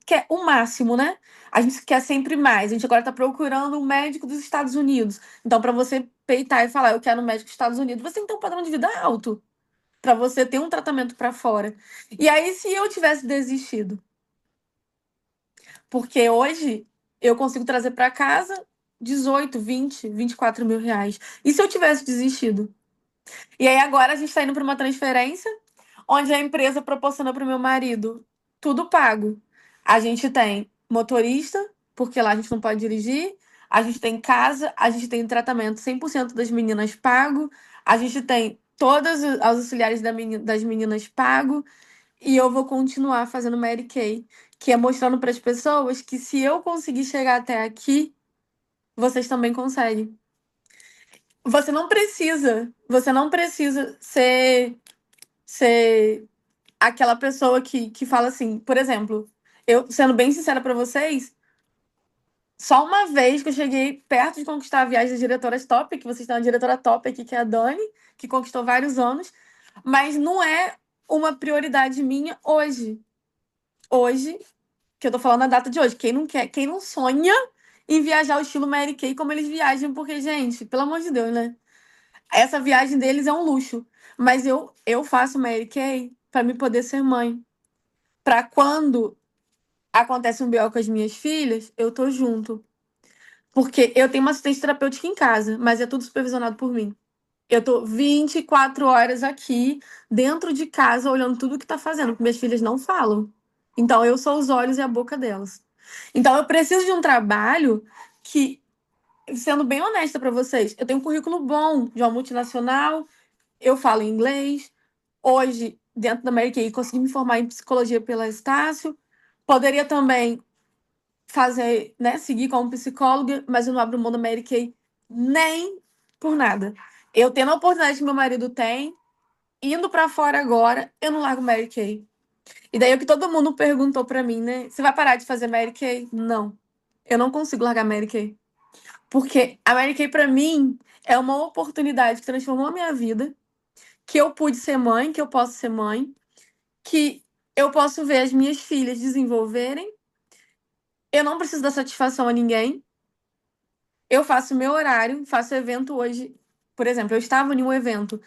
quer o máximo, né? A gente quer sempre mais. A gente agora tá procurando um médico dos Estados Unidos. Então, para você peitar e falar, eu quero um médico dos Estados Unidos, você tem que ter um padrão de vida alto para você ter um tratamento para fora. E aí, se eu tivesse desistido, porque hoje eu consigo trazer para casa 18, 20, 24 mil reais. E se eu tivesse desistido? E aí agora a gente está indo para uma transferência onde a empresa proporciona para o meu marido tudo pago. A gente tem motorista, porque lá a gente não pode dirigir, a gente tem casa, a gente tem tratamento 100% das meninas pago, a gente tem todas os auxiliares das meninas pago, e eu vou continuar fazendo Mary Kay, que é mostrando para as pessoas que se eu conseguir chegar até aqui, vocês também conseguem. Você não precisa ser aquela pessoa que fala assim, por exemplo, eu sendo bem sincera pra vocês, Só uma vez que eu cheguei perto de conquistar a viagem das diretoras top, que vocês têm uma diretora top aqui, que é a Dani, que conquistou vários anos, mas não é uma prioridade minha hoje. Hoje, que eu tô falando a data de hoje. Quem não quer, quem não sonha em viajar ao estilo Mary Kay como eles viajam, porque, gente, pelo amor de Deus, né? Essa viagem deles é um luxo. Mas eu faço Mary Kay para me poder ser mãe. Para quando acontece um BO com as minhas filhas, eu tô junto. Porque eu tenho uma assistente terapêutica em casa, mas é tudo supervisionado por mim. Eu tô 24 horas aqui, dentro de casa, olhando tudo que tá fazendo, porque minhas filhas não falam. Então, eu sou os olhos e a boca delas. Então, eu preciso de um trabalho que, sendo bem honesta para vocês, eu tenho um currículo bom de uma multinacional, eu falo inglês. Hoje, dentro da Mary Kay, consegui me formar em psicologia pela Estácio. Poderia também fazer, né, seguir como psicóloga, mas eu não abro mão da Mary Kay nem por nada. Eu tendo a oportunidade que meu marido tem, indo pra fora agora, eu não largo Mary Kay. E daí o que todo mundo perguntou pra mim, né? Você vai parar de fazer Mary Kay? Não. Eu não consigo largar Mary Kay. Porque a Mary Kay pra mim é uma oportunidade que transformou a minha vida, que eu pude ser mãe, que eu posso ser mãe, que eu posso ver as minhas filhas desenvolverem. Eu não preciso dar satisfação a ninguém. Eu faço meu horário, faço evento hoje. Por exemplo, eu estava em um evento.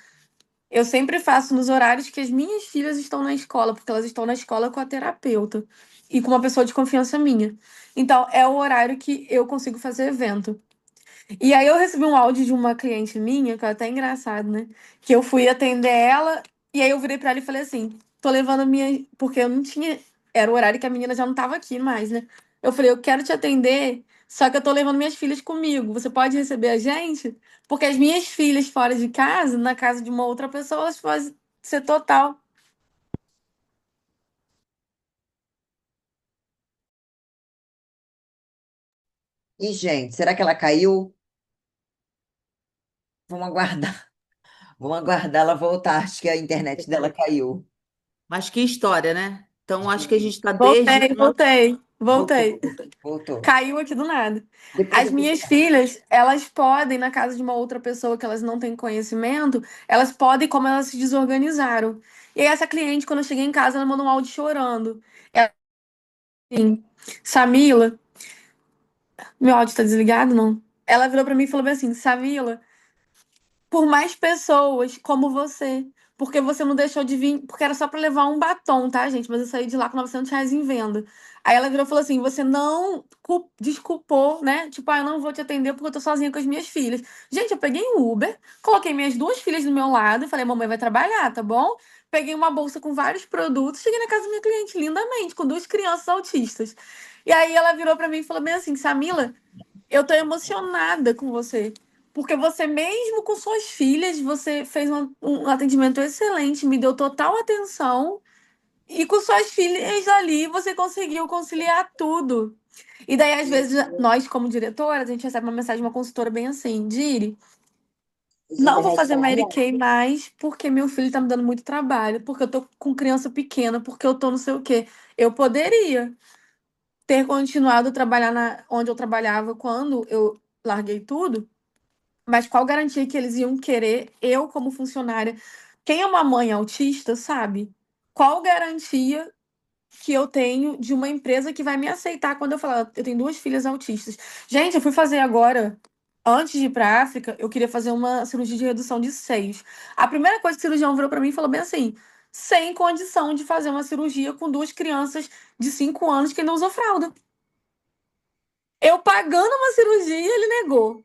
Eu sempre faço nos horários que as minhas filhas estão na escola, porque elas estão na escola com a terapeuta e com uma pessoa de confiança minha. Então, é o horário que eu consigo fazer evento. E aí eu recebi um áudio de uma cliente minha, que é até engraçado, né? Que eu fui atender ela, e aí eu virei pra ela e falei assim: tô levando a minha. Porque eu não tinha. Era o horário que a menina já não tava aqui mais, né? Eu falei: eu quero te atender, só que eu tô levando minhas filhas comigo. Você pode receber a gente? Porque as minhas filhas fora de casa, na casa de uma outra pessoa, elas podem ser total. E, gente, será que ela caiu? Vamos aguardar. Vamos aguardar ela voltar. Acho que a internet dela caiu. Mas que história, né? Então, acho que a gente está desde Voltei, ontem. voltei, Voltou, voltei. voltou. Voltou. Caiu aqui do nada. Depois As eu vou minhas filhas, elas podem, na casa de uma outra pessoa que elas não têm conhecimento, elas podem, como elas se desorganizaram. E aí, essa cliente, quando eu cheguei em casa, ela mandou um áudio chorando. Ela assim, Samila, meu áudio tá desligado, não? Ela virou pra mim e falou bem assim: Samila, por mais pessoas como você. Porque você não deixou de vir. Porque era só pra levar um batom, tá, gente? Mas eu saí de lá com R$ 900 em venda. Aí ela virou e falou assim: você não desculpou, né? Tipo, eu não vou te atender porque eu tô sozinha com as minhas filhas. Gente, eu peguei um Uber, coloquei minhas duas filhas do meu lado e falei: mamãe vai trabalhar, tá bom? Peguei uma bolsa com vários produtos, cheguei na casa da minha cliente lindamente, com duas crianças autistas. E aí ela virou pra mim e falou bem assim: Samila, eu tô emocionada com você. Porque você, mesmo com suas filhas, você fez um atendimento excelente, me deu total atenção. E com suas filhas ali, você conseguiu conciliar tudo. E daí, às vezes, nós, como diretoras, a gente recebe uma mensagem de uma consultora bem assim: Diri, não vou fazer Mary Kay mais porque meu filho tá me dando muito trabalho, porque eu tô com criança pequena, porque eu tô não sei o quê. Eu poderia ter continuado a trabalhar onde eu trabalhava quando eu larguei tudo, mas qual garantia que eles iam querer eu como funcionária? Quem é uma mãe autista sabe qual garantia que eu tenho de uma empresa que vai me aceitar quando eu falar, eu tenho duas filhas autistas. Gente, eu fui fazer agora, antes de ir para a África, eu queria fazer uma cirurgia de redução de seios. A primeira coisa que o cirurgião virou para mim e falou bem assim: sem condição de fazer uma cirurgia com duas crianças de 5 anos que não usam fralda. Eu pagando uma cirurgia, ele negou.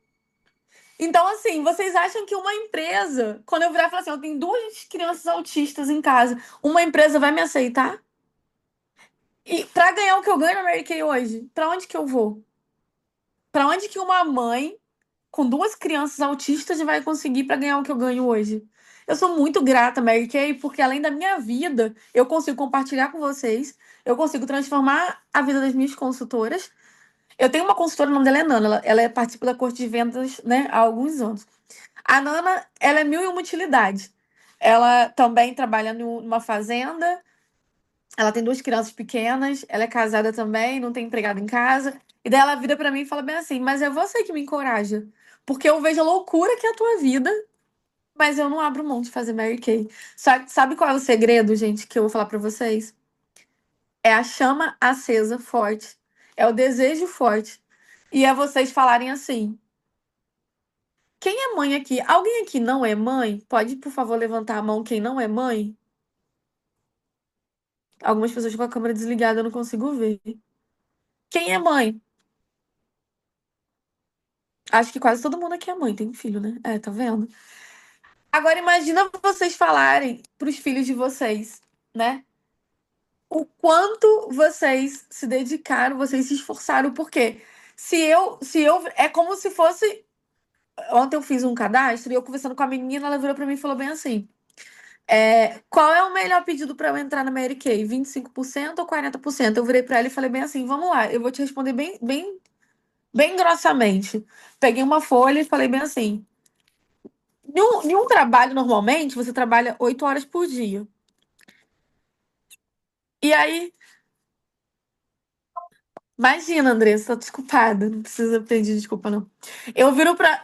Então, assim, vocês acham que uma empresa, quando eu virar e falar assim, eu tenho duas crianças autistas em casa, uma empresa vai me aceitar? E para ganhar o que eu ganho na Mary Kay hoje, para onde que eu vou? Para onde que uma mãe com duas crianças autistas vai conseguir para ganhar o que eu ganho hoje? Eu sou muito grata, Mary Kay, porque além da minha vida, eu consigo compartilhar com vocês, eu consigo transformar a vida das minhas consultoras. Eu tenho uma consultora, o nome dela é Nana, ela participa da corte de vendas, né, há alguns anos. A Nana, ela é mil e uma utilidade. Ela também trabalha numa fazenda, ela tem duas crianças pequenas, ela é casada também, não tem empregado em casa. E daí ela vira pra mim e fala bem assim, mas é você que me encoraja. Porque eu vejo a loucura que é a tua vida, mas eu não abro mão de fazer Mary Kay. Sabe qual é o segredo, gente, que eu vou falar pra vocês? É a chama acesa forte. É o desejo forte. E é vocês falarem assim. Quem é mãe aqui? Alguém aqui não é mãe? Pode, por favor, levantar a mão quem não é mãe? Algumas pessoas com a câmera desligada eu não consigo ver. Quem é mãe? Acho que quase todo mundo aqui é mãe, tem filho, né? É, tá vendo? Agora imagina vocês falarem pros filhos de vocês, né? O quanto vocês se dedicaram, vocês se esforçaram, porque se eu, é como se fosse. Ontem eu fiz um cadastro e eu conversando com a menina, ela virou pra mim e falou bem assim: qual é o melhor pedido pra eu entrar na Mary Kay? 25% ou 40%? Eu virei pra ela e falei bem assim: vamos lá, eu vou te responder bem grossamente. Peguei uma folha e falei bem assim: em um trabalho, normalmente, você trabalha 8 horas por dia. E aí, imagina, Andressa, tá desculpada. Não precisa pedir desculpa, não.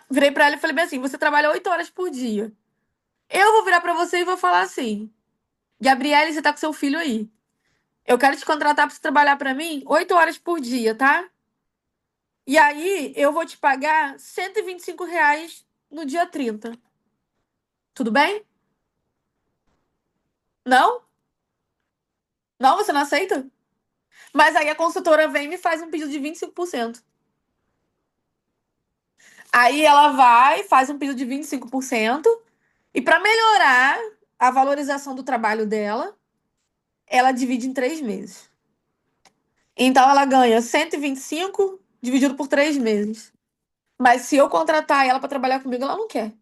Virei pra ela e falei bem assim: você trabalha 8 horas por dia. Eu vou virar pra você e vou falar assim: Gabriele, você tá com seu filho aí. Eu quero te contratar pra você trabalhar pra mim 8 horas por dia, tá? E aí, eu vou te pagar R$ 125 no dia 30. Tudo bem? Não? Não, você não aceita? Mas aí a consultora vem e me faz um pedido de 25%. Aí ela vai, faz um pedido de 25%. E para melhorar a valorização do trabalho dela, ela divide em 3 meses. Então ela ganha 125 dividido por 3 meses. Mas se eu contratar ela para trabalhar comigo, ela não quer.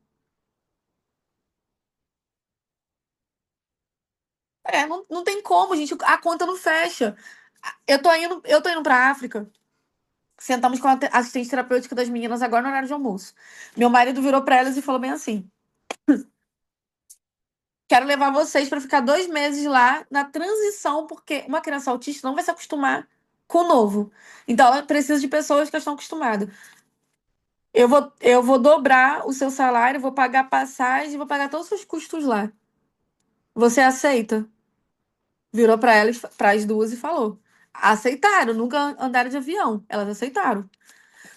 Não tem como, gente. A conta não fecha. Eu tô indo para África. Sentamos com a assistente terapêutica das meninas agora no horário de almoço. Meu marido virou para elas e falou bem assim: quero levar vocês para ficar 2 meses lá na transição, porque uma criança autista não vai se acostumar com o novo. Então ela precisa de pessoas que estão acostumadas. Eu vou dobrar o seu salário, vou pagar passagem, vou pagar todos os seus custos lá. Você aceita? Virou para elas, para as duas e falou. Aceitaram, nunca andaram de avião. Elas aceitaram.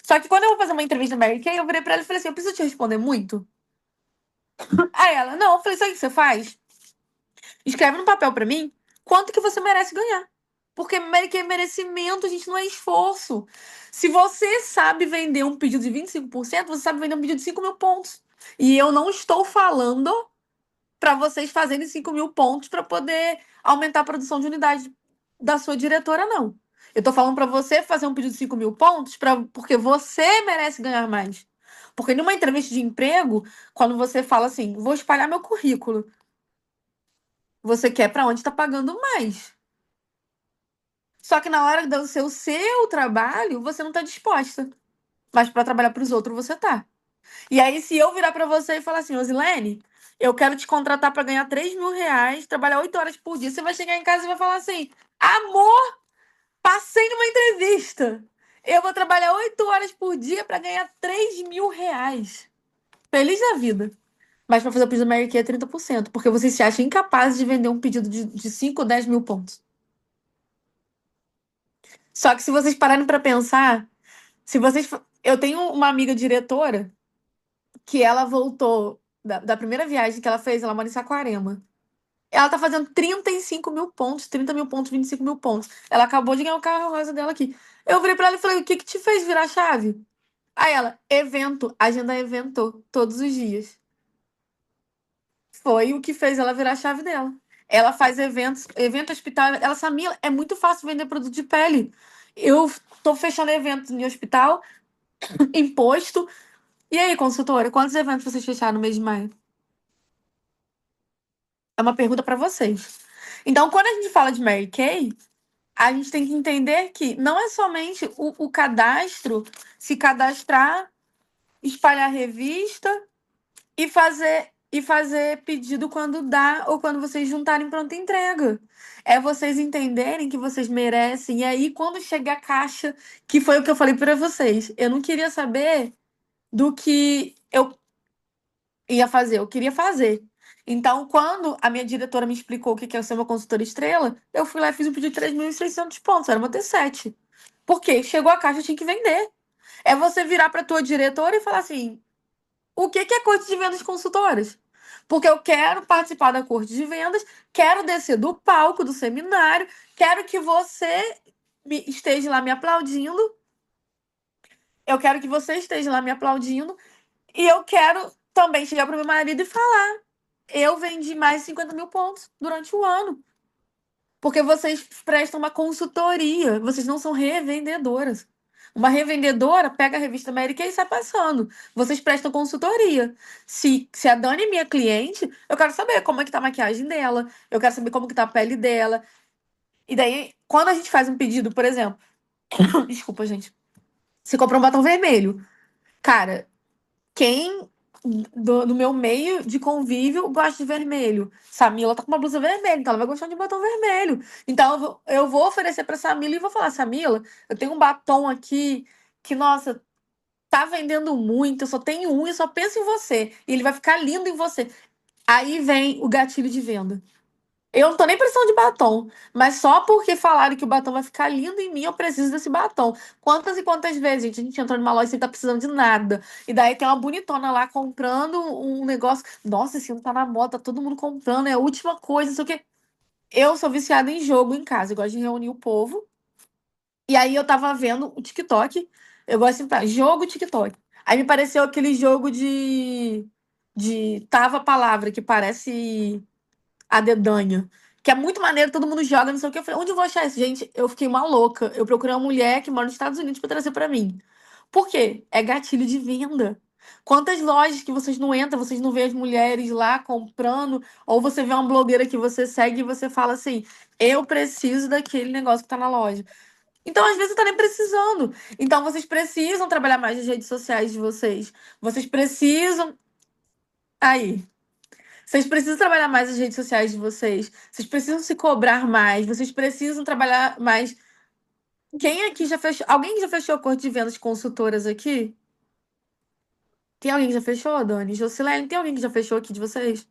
Só que quando eu vou fazer uma entrevista na Mary Kay, eu virei pra ela e falei assim: eu preciso te responder muito. Aí ela, não, eu falei: sabe o que você faz? Escreve no papel pra mim quanto que você merece ganhar. Porque Mary Kay é merecimento, a gente não é esforço. Se você sabe vender um pedido de 25%, você sabe vender um pedido de 5.000 pontos. E eu não estou falando para vocês fazerem 5.000 pontos para poder aumentar a produção de unidade da sua diretora, não. Eu tô falando para você fazer um pedido de 5.000 pontos porque você merece ganhar mais. Porque numa entrevista de emprego, quando você fala assim, vou espalhar meu currículo, você quer para onde está pagando mais. Só que na hora do seu trabalho, você não está disposta. Mas para trabalhar para os outros, você tá. E aí, se eu virar para você e falar assim, Osilene, eu quero te contratar para ganhar R$ 3.000, trabalhar 8 horas por dia, você vai chegar em casa e vai falar assim, amor, passei numa entrevista. Eu vou trabalhar 8 horas por dia para ganhar R$ 3.000. Feliz da vida. Mas para fazer o pedido do Mary Kay é 30%, porque você se acha incapaz de vender um pedido de 5 ou 10 mil pontos. Só que se vocês pararem para pensar, se vocês. Eu tenho uma amiga diretora que ela voltou da primeira viagem que ela fez, ela mora em Saquarema. Ela tá fazendo 35.000 pontos, 30.000 pontos, 25.000 pontos. Ela acabou de ganhar o carro rosa dela aqui. Eu virei pra ela e falei: o que que te fez virar a chave? Aí ela, evento, agenda evento, todos os dias. Foi o que fez ela virar a chave dela. Ela faz eventos, evento hospital. Ela, Samila, é muito fácil vender produto de pele. Eu tô fechando eventos em hospital, imposto. E aí, consultora, quantos eventos vocês fecharam no mês de maio? É uma pergunta para vocês. Então, quando a gente fala de Mary Kay, a gente tem que entender que não é somente o cadastro, se cadastrar, espalhar revista e fazer e fazer pedido quando dá ou quando vocês juntarem pronta entrega. É vocês entenderem que vocês merecem. E aí, quando chega a caixa, que foi o que eu falei para vocês, eu não queria saber do que eu ia fazer, eu queria fazer. Então, quando a minha diretora me explicou o que é ser uma consultora estrela, eu fui lá e fiz um pedido de 3.600 pontos, era uma T7. Por quê? Chegou a caixa, eu tinha que vender. É você virar para tua diretora e falar assim: o que é corte de vendas consultoras? Porque eu quero participar da corte de vendas, quero descer do palco do seminário, quero que você esteja lá me aplaudindo, eu quero que você esteja lá me aplaudindo, e eu quero também chegar para o meu marido e falar: eu vendi mais de 50 mil pontos durante o ano. Porque vocês prestam uma consultoria, vocês não são revendedoras. Uma revendedora pega a revista América e sai passando. Vocês prestam consultoria. Se a Dani é minha cliente, eu quero saber como é que tá a maquiagem dela, eu quero saber como que tá a pele dela. E daí, quando a gente faz um pedido, por exemplo, desculpa, gente, você comprou um batom vermelho. Cara, quem do meu meio de convívio gosta de vermelho? Samila tá com uma blusa vermelha, então ela vai gostar de batom vermelho. Então eu vou oferecer pra Samila e vou falar: Samila, eu tenho um batom aqui que, nossa, tá vendendo muito, eu só tenho um e só penso em você. E ele vai ficar lindo em você. Aí vem o gatilho de venda. Eu não tô nem precisando de batom, mas só porque falaram que o batom vai ficar lindo em mim, eu preciso desse batom. Quantas e quantas vezes, gente, a gente entrou numa loja sem estar precisando de nada. E daí tem uma bonitona lá comprando um negócio. Nossa, esse ano tá na moda, tá todo mundo comprando, é a última coisa, não sei o quê. Eu sou viciada em jogo em casa, eu gosto de reunir o povo. E aí eu tava vendo o TikTok, eu gosto de jogo TikTok. Aí me pareceu aquele jogo de tava a palavra, que parece a dedanha. Que é muito maneiro, todo mundo joga, não sei o que. Eu falei: onde eu vou achar isso? Gente, eu fiquei uma louca. Eu procurei uma mulher que mora nos Estados Unidos pra trazer pra mim. Por quê? É gatilho de venda. Quantas lojas que vocês não entram, vocês não vê as mulheres lá comprando, ou você vê uma blogueira que você segue e você fala assim: eu preciso daquele negócio que tá na loja. Então, às vezes, você tá nem precisando. Então, vocês precisam trabalhar mais as redes sociais de vocês. Vocês precisam. Aí. Vocês precisam trabalhar mais as redes sociais de vocês. Vocês precisam se cobrar mais. Vocês precisam trabalhar mais. Quem aqui já fechou? Alguém já fechou acordo de vendas consultoras aqui? Tem alguém que já fechou, Dani? Jocilene, tem alguém que já fechou aqui de vocês?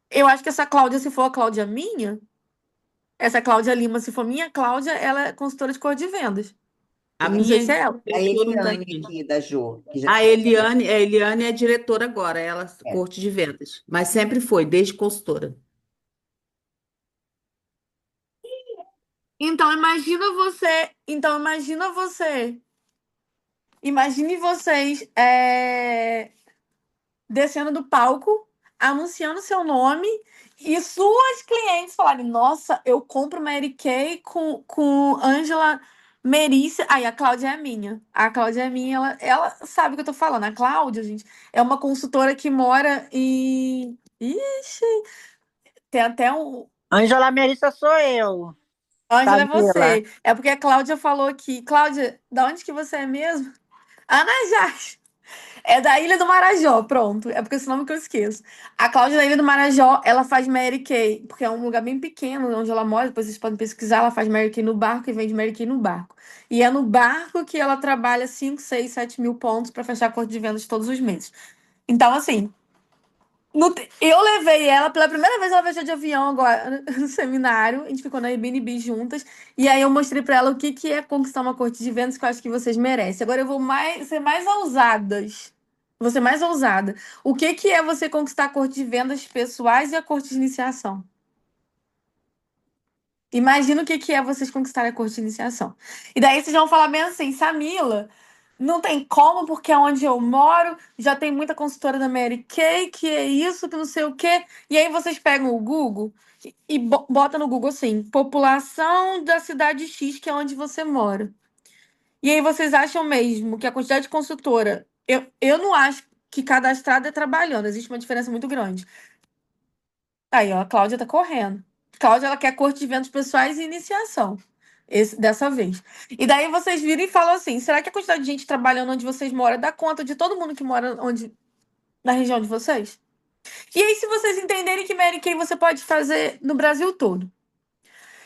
Eu acho que essa Cláudia, se for a Cláudia minha, essa Cláudia Lima, se for minha Cláudia, ela é consultora de acordo de vendas. A Eu não sei minha se é ela. A fechou não tá Eliane aqui. aqui da Jo, que já A Eliane é diretora agora, ela é. corte de vendas, mas sempre foi, desde consultora. Então imagina você. Então imagina você. Imagine vocês descendo do palco, anunciando seu nome e suas clientes falarem: nossa, eu compro Mary Kay com Angela Merícia. Aí a Cláudia é minha. A Cláudia é minha, ela sabe o que eu tô falando. A Cláudia, gente, é uma consultora que mora em. Ixi, tem até um. Ângela Melissa sou eu, Ângela é Camila. você. É porque a Cláudia falou aqui. Cláudia, da onde que você é mesmo? Anajás. É da Ilha do Marajó, pronto. É porque esse nome que eu esqueço. A Cláudia da Ilha do Marajó, ela faz Mary Kay, porque é um lugar bem pequeno onde ela mora, depois vocês podem pesquisar, ela faz Mary Kay no barco e vende Mary Kay no barco. E é no barco que ela trabalha 5, 6, 7 mil pontos para fechar acordo de vendas todos os meses. Então, assim, eu levei ela, pela primeira vez ela viajou de avião agora no seminário, a gente ficou na Airbnb juntas, e aí eu mostrei pra ela o que é conquistar uma corte de vendas que eu acho que vocês merecem. Agora eu vou ser mais ousadas. Vou ser mais ousada. O que é você conquistar a corte de vendas pessoais e a corte de iniciação? Imagina o que é vocês conquistarem a corte de iniciação. E daí vocês vão falar bem assim: Samila, não tem como, porque é onde eu moro, já tem muita consultora da Mary Kay, que é isso, que não sei o quê. E aí vocês pegam o Google e botam no Google assim: população da cidade X, que é onde você mora. E aí vocês acham mesmo que a quantidade de consultora. Eu não acho que cadastrada é trabalhando, existe uma diferença muito grande. Aí, ó, a Cláudia tá correndo. Cláudia, ela quer corte de eventos pessoais e iniciação. Dessa vez. E daí vocês viram e falam assim: será que a quantidade de gente trabalhando onde vocês moram dá conta de todo mundo que mora na região de vocês? E aí, se vocês entenderem que Mary Kay você pode fazer no Brasil todo.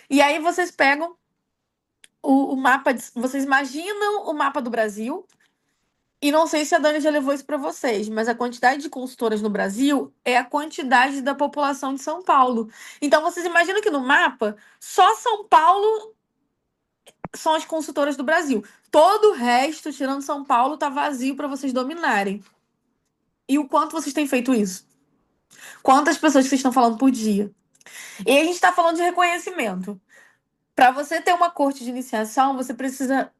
E aí vocês pegam o mapa, vocês imaginam o mapa do Brasil. E não sei se a Dani já levou isso para vocês, mas a quantidade de consultoras no Brasil é a quantidade da população de São Paulo. Então vocês imaginam que no mapa, só São Paulo são as consultoras do Brasil. Todo o resto, tirando São Paulo, tá vazio para vocês dominarem. E o quanto vocês têm feito isso? Quantas pessoas que vocês estão falando por dia? E a gente está falando de reconhecimento. Para você ter uma corte de iniciação, você precisa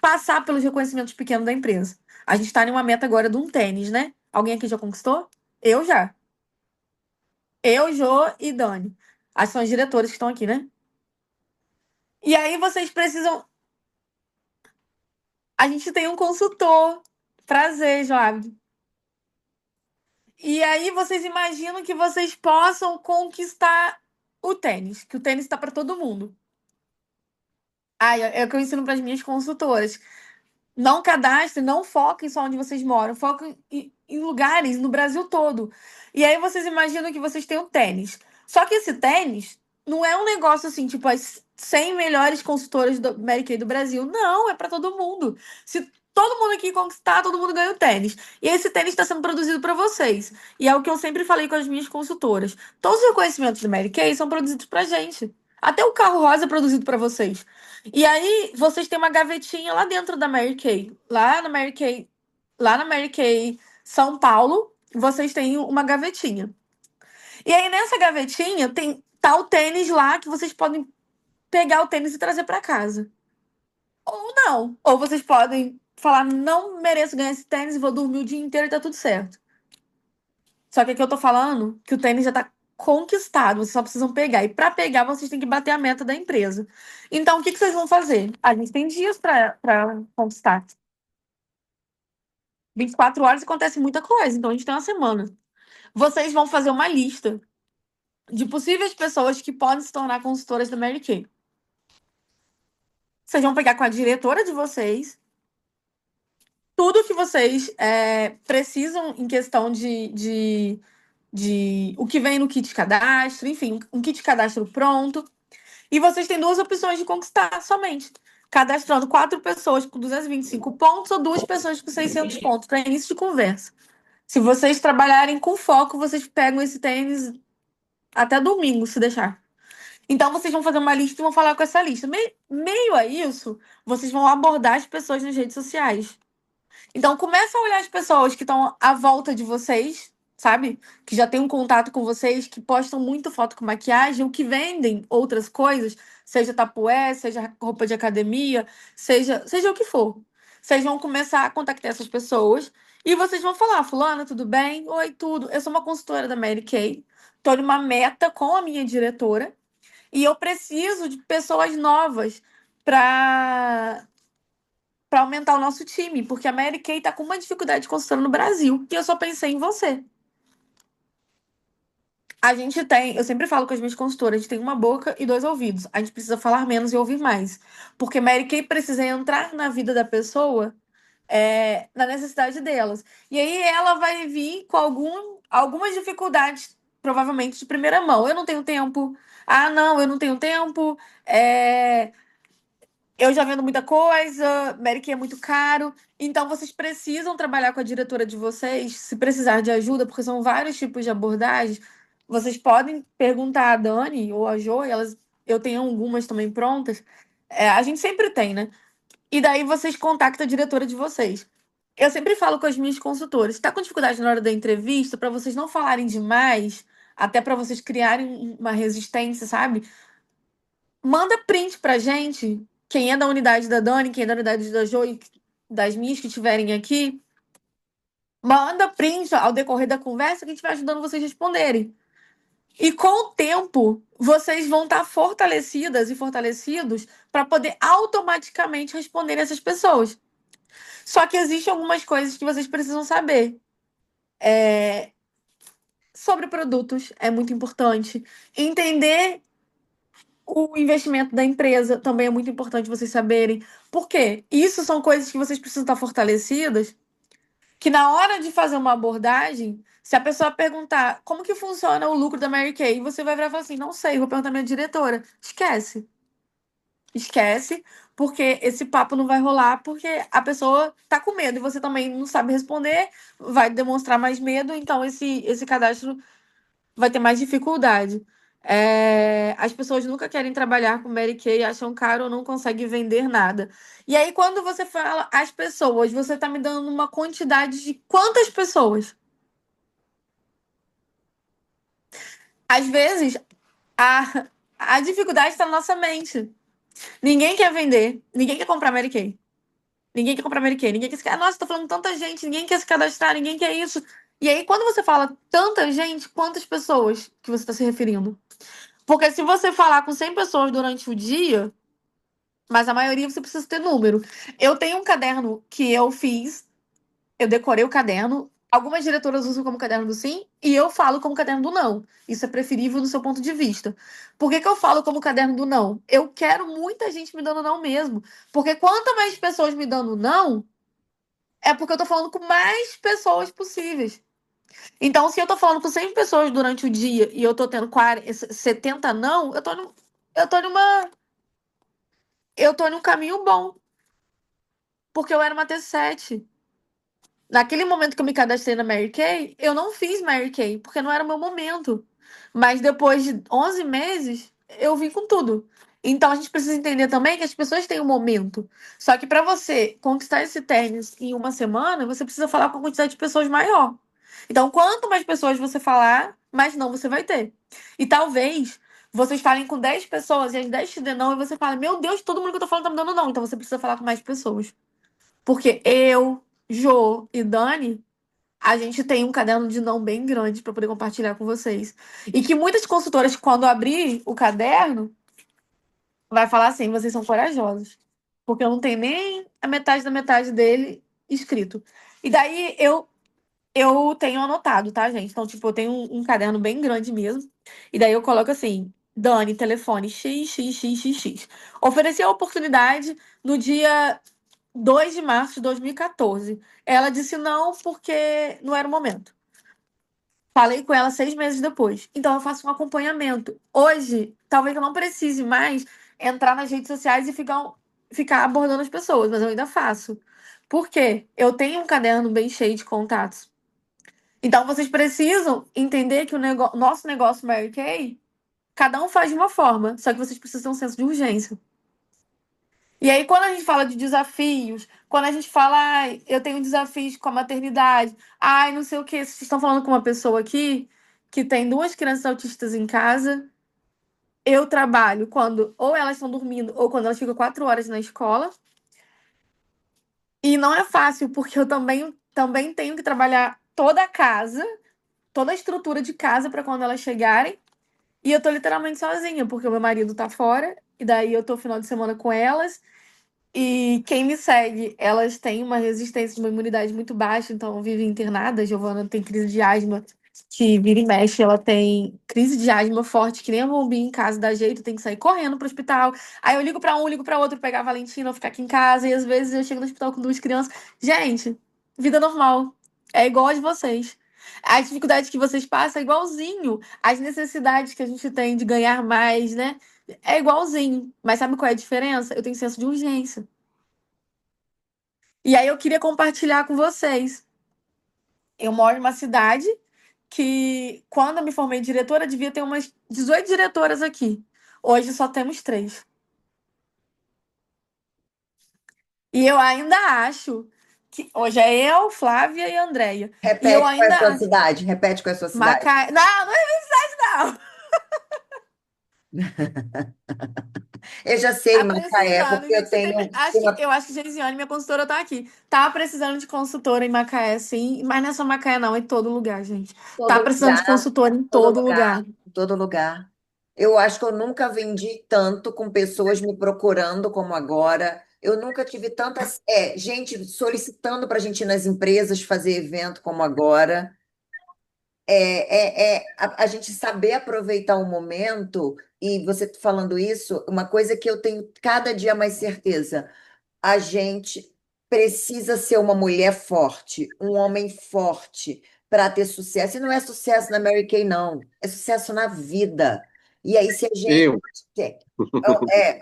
passar pelos reconhecimentos pequenos da empresa. A gente está em uma meta agora de um tênis, né? Alguém aqui já conquistou? Eu já. Eu, Jô e Dani. As são as diretoras que estão aqui, né? E aí vocês precisam. A gente tem um consultor. Prazer, Joab. E aí vocês imaginam que vocês possam conquistar o tênis, que o tênis está para todo mundo. É o que eu ensino para as minhas consultoras. Não cadastre, não foquem só onde vocês moram, foquem em lugares no Brasil todo. E aí vocês imaginam que vocês têm um tênis. Só que esse tênis não é um negócio assim, tipo, as 100 melhores consultoras do Mary Kay do Brasil. Não, é para todo mundo. Se todo mundo aqui conquistar, todo mundo ganha o tênis. E esse tênis está sendo produzido para vocês. E é o que eu sempre falei com as minhas consultoras. Todos os reconhecimentos do Mary Kay são produzidos pra gente. Até o carro rosa é produzido para vocês. E aí, vocês têm uma gavetinha lá dentro da Mary Kay. Lá na Mary Kay São Paulo, vocês têm uma gavetinha. E aí, nessa gavetinha, tá o tênis lá que vocês podem pegar o tênis e trazer para casa. Ou não. Ou vocês podem falar, não mereço ganhar esse tênis e vou dormir o dia inteiro e tá tudo certo. Só que aqui eu tô falando que o tênis já tá conquistado, vocês só precisam pegar. E para pegar, vocês têm que bater a meta da empresa. Então, o que vocês vão fazer? A gente tem dias para conquistar. 24 horas acontece muita coisa, então a gente tem uma semana. Vocês vão fazer uma lista de possíveis pessoas que podem se tornar consultoras da Mary Kay. Vocês vão pegar com a diretora de vocês tudo que vocês precisam em questão de o que vem no kit cadastro, enfim, um kit cadastro pronto. E vocês têm duas opções de conquistar somente. Cadastrando 4 pessoas com 225 pontos ou 2 pessoas com 600 pontos, para início de conversa. Se vocês trabalharem com foco, vocês pegam esse tênis até domingo, se deixar. Então, vocês vão fazer uma lista e vão falar com essa lista. Meio a isso, vocês vão abordar as pessoas nas redes sociais. Então, começa a olhar as pessoas que estão à volta de vocês, sabe? Que já tem um contato com vocês, que postam muito foto com maquiagem, ou que vendem outras coisas, seja tapué, seja roupa de academia, seja o que for. Vocês vão começar a contactar essas pessoas e vocês vão falar: Fulana, tudo bem? Oi, tudo. Eu sou uma consultora da Mary Kay, estou numa meta com a minha diretora e eu preciso de pessoas novas para aumentar o nosso time, porque a Mary Kay tá com uma dificuldade de construção no Brasil, e eu só pensei em você. A gente tem, eu sempre falo com as minhas consultoras, a gente tem uma boca e 2 ouvidos. A gente precisa falar menos e ouvir mais. Porque Mary Kay precisa entrar na vida da pessoa na necessidade delas. E aí ela vai vir com algumas dificuldades, provavelmente de primeira mão. Eu não tenho tempo. Ah, não, eu não tenho tempo. Eu já vendo muita coisa, Mary Kay é muito caro. Então, vocês precisam trabalhar com a diretora de vocês, se precisar de ajuda, porque são vários tipos de abordagens. Vocês podem perguntar a Dani ou a Jo, eu tenho algumas também prontas. A gente sempre tem, né? E daí vocês contactam a diretora de vocês. Eu sempre falo com as minhas consultoras, se tá com dificuldade na hora da entrevista, para vocês não falarem demais, até para vocês criarem uma resistência, sabe? Manda print pra gente, quem é da unidade da Dani, quem é da unidade da Jo e das minhas que estiverem aqui. Manda print ao decorrer da conversa que a gente vai ajudando vocês a responderem. E com o tempo, vocês vão estar fortalecidas e fortalecidos para poder automaticamente responder essas pessoas. Só que existem algumas coisas que vocês precisam saber. Sobre produtos é muito importante. Entender o investimento da empresa também é muito importante vocês saberem. Por quê? Isso são coisas que vocês precisam estar fortalecidas que na hora de fazer uma abordagem, se a pessoa perguntar como que funciona o lucro da Mary Kay, você vai virar e falar assim, não sei, vou perguntar à minha diretora. Esquece. Esquece, porque esse papo não vai rolar, porque a pessoa tá com medo e você também não sabe responder, vai demonstrar mais medo, então esse cadastro vai ter mais dificuldade. As pessoas nunca querem trabalhar com Mary Kay, acham caro ou não conseguem vender nada. E aí, quando você fala as pessoas, você tá me dando uma quantidade de quantas pessoas? Às vezes, a dificuldade está na nossa mente. Ninguém quer vender, ninguém quer comprar Mary Kay. Ninguém quer comprar Mary Kay, ninguém quer se... Nossa, tô falando tanta gente, ninguém quer se cadastrar, ninguém quer isso. E aí, quando você fala tanta gente, quantas pessoas que você está se referindo? Porque se você falar com 100 pessoas durante o dia, mas a maioria você precisa ter número. Eu tenho um caderno que eu fiz, eu decorei o caderno. Algumas diretoras usam como caderno do sim e eu falo como caderno do não. Isso é preferível do seu ponto de vista. Por que que eu falo como caderno do não? Eu quero muita gente me dando não mesmo. Porque quanto mais pessoas me dando não, é porque eu tô falando com mais pessoas possíveis. Então, se eu tô falando com 100 pessoas durante o dia e eu tô tendo 40, 70 não, eu tô numa, eu tô num caminho bom. Porque eu era uma T7. Naquele momento que eu me cadastrei na Mary Kay, eu não fiz Mary Kay, porque não era o meu momento. Mas depois de 11 meses, eu vim com tudo. Então a gente precisa entender também que as pessoas têm um momento. Só que para você conquistar esse tênis em uma semana, você precisa falar com uma quantidade de pessoas maior. Então, quanto mais pessoas você falar, mais não você vai ter. E talvez vocês falem com 10 pessoas e as 10 te dêem não, e você fala: Meu Deus, todo mundo que eu tô falando tá me dando não. Então você precisa falar com mais pessoas. Porque eu, Jô e Dani, a gente tem um caderno de não bem grande para poder compartilhar com vocês. E que muitas consultoras, quando abrir o caderno, vai falar assim: vocês são corajosos. Porque eu não tenho nem a metade da metade dele escrito. E daí eu tenho anotado, tá, gente? Então, tipo, eu tenho um caderno bem grande mesmo. E daí eu coloco assim: Dani, telefone XXXXX. Ofereci a oportunidade no dia 2 de março de 2014. Ela disse não porque não era o momento. Falei com ela 6 meses depois. Então eu faço um acompanhamento. Hoje, talvez eu não precise mais entrar nas redes sociais e ficar abordando as pessoas, mas eu ainda faço. Por quê? Eu tenho um caderno bem cheio de contatos. Então vocês precisam entender que nosso negócio Mary Kay, cada um faz de uma forma, só que vocês precisam ter um senso de urgência. E aí, quando a gente fala de desafios, quando a gente fala, ai, eu tenho desafios com a maternidade, ai, não sei o quê, vocês estão falando com uma pessoa aqui que tem 2 crianças autistas em casa. Eu trabalho quando ou elas estão dormindo ou quando elas ficam 4 horas na escola. E não é fácil, porque eu também tenho que trabalhar toda a casa, toda a estrutura de casa para quando elas chegarem. E eu tô literalmente sozinha, porque o meu marido tá fora, e daí eu tô final de semana com elas. E quem me segue, elas têm uma resistência, uma imunidade muito baixa, então vive internada. A Giovana tem crise de asma, que vira e mexe, ela tem crise de asma forte, que nem a bombinha em casa dá jeito, tem que sair correndo pro hospital. Aí eu ligo pra um, ligo pra outro, pegar a Valentina, eu ficar aqui em casa, e às vezes eu chego no hospital com 2 crianças. Gente, vida normal. É igual a de vocês. As dificuldades que vocês passam é igualzinho. As necessidades que a gente tem de ganhar mais, né? É igualzinho. Mas sabe qual é a diferença? Eu tenho senso de urgência. E aí eu queria compartilhar com vocês. Eu moro em uma cidade que, quando eu me formei diretora, devia ter umas 18 diretoras aqui. Hoje só temos 3. E eu ainda acho que hoje é eu, Flávia e Andréia. E eu Repete qual é a ainda sua acho. cidade. Repete qual é a sua cidade. Macaé. Não, não é verdade, não. Eu já sei, Tá Macaé, precisando, porque gente. Você tem... Eu acho que Geisiane, minha consultora, tá aqui. Tá precisando de consultora em Macaé, sim. Mas não é só Macaé, não. É em todo lugar, gente. Tá todo precisando de lugar, consultora em todo todo lugar, lugar. todo lugar. Eu acho que eu nunca vendi tanto com pessoas me procurando como agora. Eu nunca tive tantas, gente solicitando para a gente ir nas empresas fazer evento como agora. A gente saber aproveitar o momento, e você falando isso, uma coisa que eu tenho cada dia mais certeza, a gente precisa ser uma mulher forte, um homem forte para ter sucesso. E não é sucesso na Mary Kay, não. É sucesso na vida. E aí, se a gente Eu quer.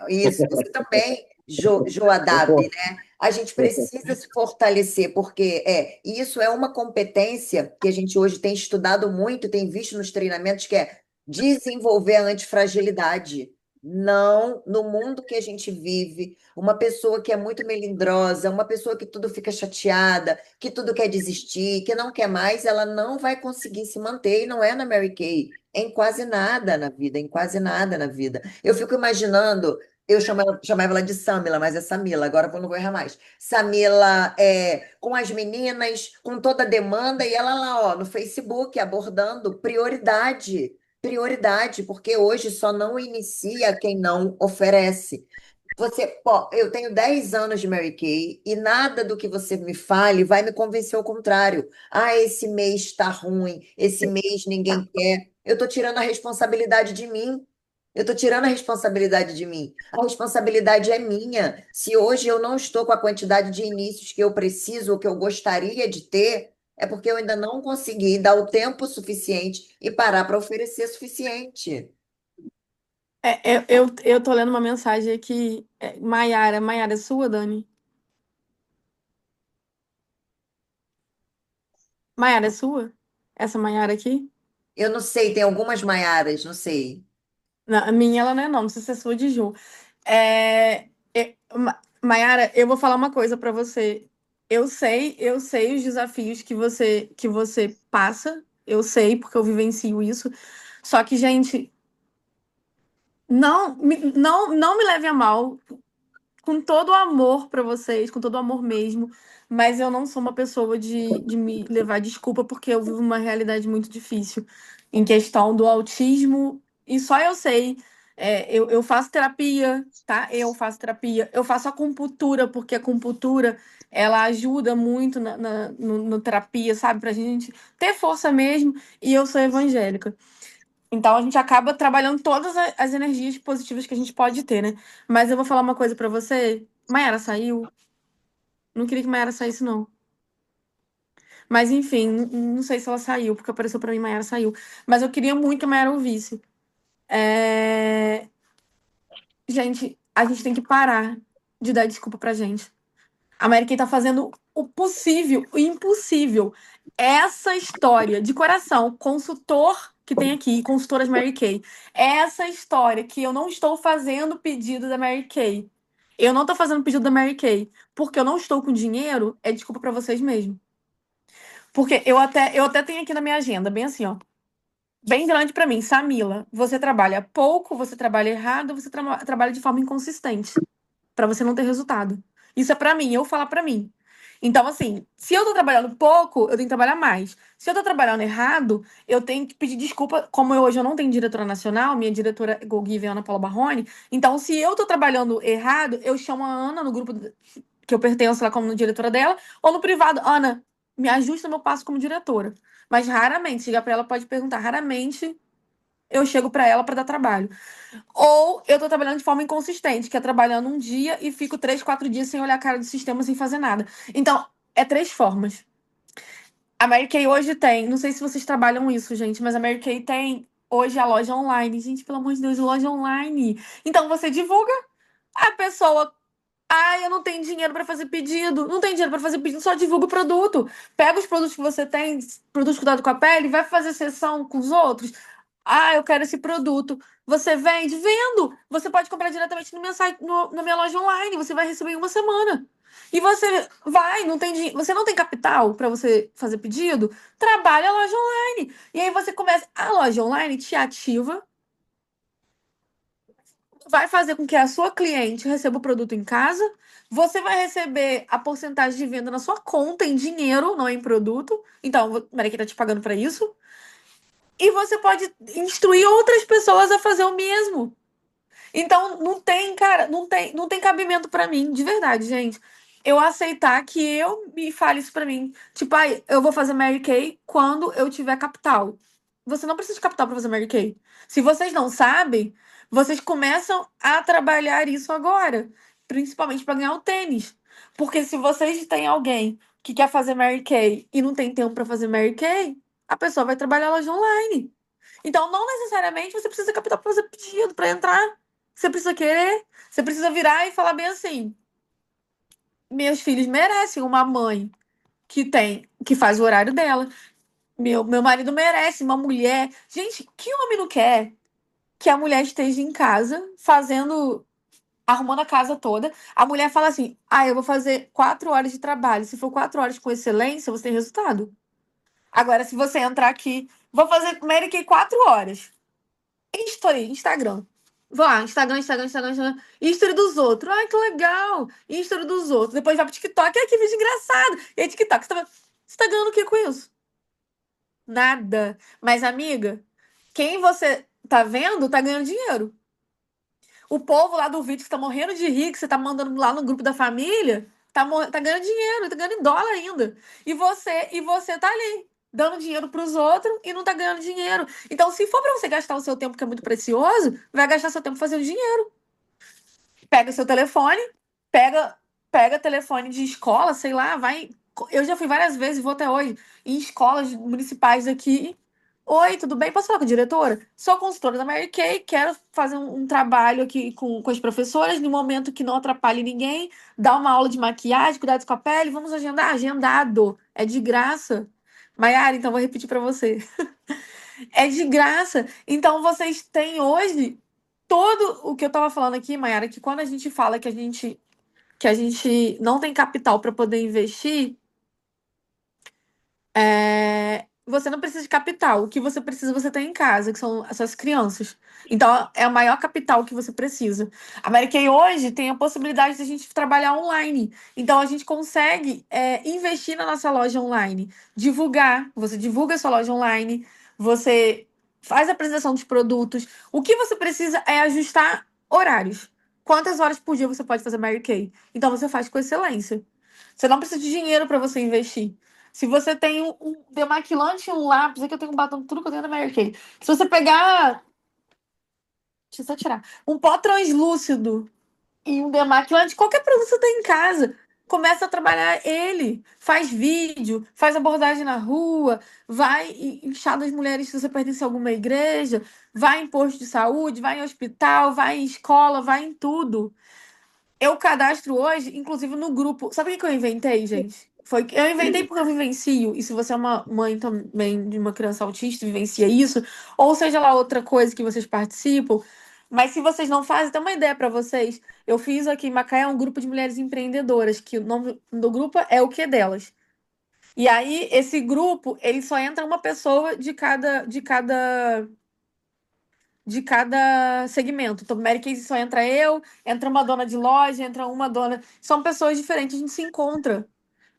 Isso, você também, Joadab, concordo. né? A gente precisa se fortalecer, porque isso é uma competência que a gente hoje tem estudado muito, tem visto nos treinamentos, que é desenvolver a antifragilidade. Não, no mundo que a gente vive, uma pessoa que é muito melindrosa, uma pessoa que tudo fica chateada, que tudo quer desistir, que não quer mais, ela não vai conseguir se manter. E não é na Mary Kay, é em quase nada na vida, em quase nada na vida. Eu fico imaginando, chamava ela de Samila, mas é Samila, agora eu não vou errar mais. Samila com as meninas, com toda a demanda, e ela lá, ó, no Facebook, abordando prioridade. Prioridade, porque hoje só não inicia quem não oferece. Pô, eu tenho 10 anos de Mary Kay e nada do que você me fale vai me convencer ao contrário. Ah, esse mês está ruim, esse mês ninguém quer. Eu estou tirando a responsabilidade de mim. Eu estou tirando a responsabilidade de mim. A responsabilidade é minha. Se hoje eu não estou com a quantidade de inícios que eu preciso ou que eu gostaria de ter, é porque eu ainda não consegui dar o tempo suficiente e parar para oferecer suficiente. Eu tô lendo uma mensagem aqui. Maiara, Maiara é sua, Dani? Maiara é sua? Essa Maiara aqui? Eu não sei, tem algumas Maiaras, não sei. Não, a minha ela não é não sei se é sua de Ju. Maiara, eu vou falar uma coisa pra você. Eu sei os desafios que você passa. Eu sei, porque eu vivencio isso. Só que, gente, não me leve a mal, com todo o amor pra vocês, com todo o amor mesmo, mas eu não sou uma pessoa de me levar desculpa, porque eu vivo uma realidade muito difícil em questão do autismo, e só eu sei. Eu faço terapia, tá? Eu faço terapia, eu faço acupuntura, porque a acupuntura ela ajuda muito no terapia, sabe? Pra gente ter força mesmo, e eu sou evangélica. Então a gente acaba trabalhando todas as energias positivas que a gente pode ter, né? Mas eu vou falar uma coisa pra você. Mayara saiu. Não queria que Mayara saísse, não. Mas enfim, não sei se ela saiu, porque apareceu pra mim Mayara saiu. Mas eu queria muito que a Mayara ouvisse. É, gente, a gente tem que parar de dar desculpa pra gente. A Mary Kay tá fazendo o possível, o impossível. Essa história, de coração, consultor que tem aqui, consultoras Mary Kay. Essa história que eu não estou fazendo pedido da Mary Kay. Eu não tô fazendo pedido da Mary Kay porque eu não estou com dinheiro, é desculpa pra vocês mesmo. Porque eu até tenho aqui na minha agenda, bem assim, ó. Bem grande pra mim, Samila, você trabalha pouco, você trabalha errado, você trabalha de forma inconsistente pra você não ter resultado. Isso é pra mim, eu falar pra mim. Então, assim, se eu tô trabalhando pouco, eu tenho que trabalhar mais. Se eu tô trabalhando errado, eu tenho que pedir desculpa. Como hoje eu não tenho diretora nacional, minha diretora é Golgive Ana Paula Barrone. Então, se eu tô trabalhando errado, eu chamo a Ana no grupo que eu pertenço lá como diretora dela, ou no privado, Ana, me ajusta meu passo como diretora. Mas raramente, chegar pra ela pode perguntar, raramente eu chego pra ela pra dar trabalho. Ou eu tô trabalhando de forma inconsistente, que é trabalhando um dia e fico 3, 4 dias sem olhar a cara do sistema, sem fazer nada. Então, é 3 formas. A Mary Kay hoje tem, não sei se vocês trabalham isso, gente, mas a Mary Kay tem hoje a loja online. Gente, pelo amor de Deus, loja online. Então, você divulga, a pessoa. Ah, eu não tenho dinheiro para fazer pedido. Não tem dinheiro para fazer pedido, só divulga o produto. Pega os produtos que você tem, produtos cuidado com a pele, vai fazer sessão com os outros. Ah, eu quero esse produto. Você vende? Vendo! Você pode comprar diretamente no meu site, na minha loja online. Você vai receber em uma semana. E você vai, não tem dinheiro, você não tem capital para você fazer pedido? Trabalha a loja online. E aí você começa. A loja online te ativa, vai fazer com que a sua cliente receba o produto em casa. Você vai receber a porcentagem de venda na sua conta em dinheiro, não em produto. Então, o Mary Kay tá te pagando para isso. E você pode instruir outras pessoas a fazer o mesmo. Então, não tem, cara, não tem cabimento pra mim, de verdade, gente. Eu aceitar que eu me fale isso pra mim. Tipo, ai, eu vou fazer Mary Kay quando eu tiver capital. Você não precisa de capital pra fazer Mary Kay. Se vocês não sabem, vocês começam a trabalhar isso agora, principalmente pra ganhar o tênis. Porque se vocês têm alguém que quer fazer Mary Kay e não tem tempo para fazer Mary Kay, a pessoa vai trabalhar loja online. Então, não necessariamente você precisa capital para fazer pedido, para entrar. Você precisa querer, você precisa virar e falar bem assim: meus filhos merecem uma mãe que faz o horário dela. Meu marido merece uma mulher. Gente, que homem não quer que a mulher esteja em casa fazendo, arrumando a casa toda? A mulher fala assim: ah, eu vou fazer 4 horas de trabalho. Se for 4 horas com excelência, você tem resultado. Agora, se você entrar aqui, vou fazer Mary Kay 4 horas. History, Instagram. Vou lá, Instagram. History dos outros. Ai, que legal. History dos outros. Depois vai pro TikTok. Ai, que vídeo engraçado. E aí, TikTok, você tá ganhando o que com isso? Nada. Mas, amiga, quem você tá vendo tá ganhando dinheiro. O povo lá do vídeo que tá morrendo de rir, que você tá mandando lá no grupo da família, tá ganhando dinheiro, tá ganhando em dólar ainda. E você tá ali, dando dinheiro pros outros e não tá ganhando dinheiro. Então, se for pra você gastar o seu tempo, que é muito precioso, vai gastar seu tempo fazendo dinheiro. Pega o seu telefone, pega, pega telefone de escola, sei lá, vai. Eu já fui várias vezes, vou até hoje, em escolas municipais aqui. Oi, tudo bem? Posso falar com a diretora? Sou consultora da Mary Kay, quero fazer um trabalho aqui com as professoras, no momento que não atrapalhe ninguém, dar uma aula de maquiagem, cuidados com a pele, vamos agendar? Agendado. É de graça. Maiara, então vou repetir para você. É de graça. Então vocês têm hoje todo o que eu estava falando aqui, Maiara, que quando a gente fala que a gente não tem capital para poder investir, você não precisa de capital. O que você precisa, você tem em casa, que são as suas crianças. Então, é o maior capital que você precisa. A Mary Kay hoje tem a possibilidade de a gente trabalhar online. Então, a gente consegue investir na nossa loja online, divulgar. Você divulga a sua loja online, você faz a apresentação dos produtos. O que você precisa é ajustar horários. Quantas horas por dia você pode fazer Mary Kay? Então, você faz com excelência. Você não precisa de dinheiro para você investir. Se você tem um demaquilante e um lápis, aqui eu tenho um batom, tudo que eu tenho da Mary Kay. Se você pegar. Deixa eu só tirar. Um pó translúcido e um demaquilante, qualquer produto que você tem em casa, começa a trabalhar ele. Faz vídeo, faz abordagem na rua, vai em chá das mulheres se você pertence a alguma igreja, vai em posto de saúde, vai em hospital, vai em escola, vai em tudo. Eu cadastro hoje, inclusive no grupo. Sabe o que eu inventei, gente? Eu inventei porque eu vivencio. E se você é uma mãe também de uma criança autista, vivencia isso, ou seja lá outra coisa que vocês participam. Mas se vocês não fazem, tem uma ideia para vocês. Eu fiz aqui em Macaé um grupo de mulheres empreendedoras, que o nome do grupo é O Que Delas. E aí, esse grupo, ele só entra uma pessoa de cada segmento. Então, Mary Kay só entra eu, entra uma dona de loja, entra uma dona. São pessoas diferentes, a gente se encontra.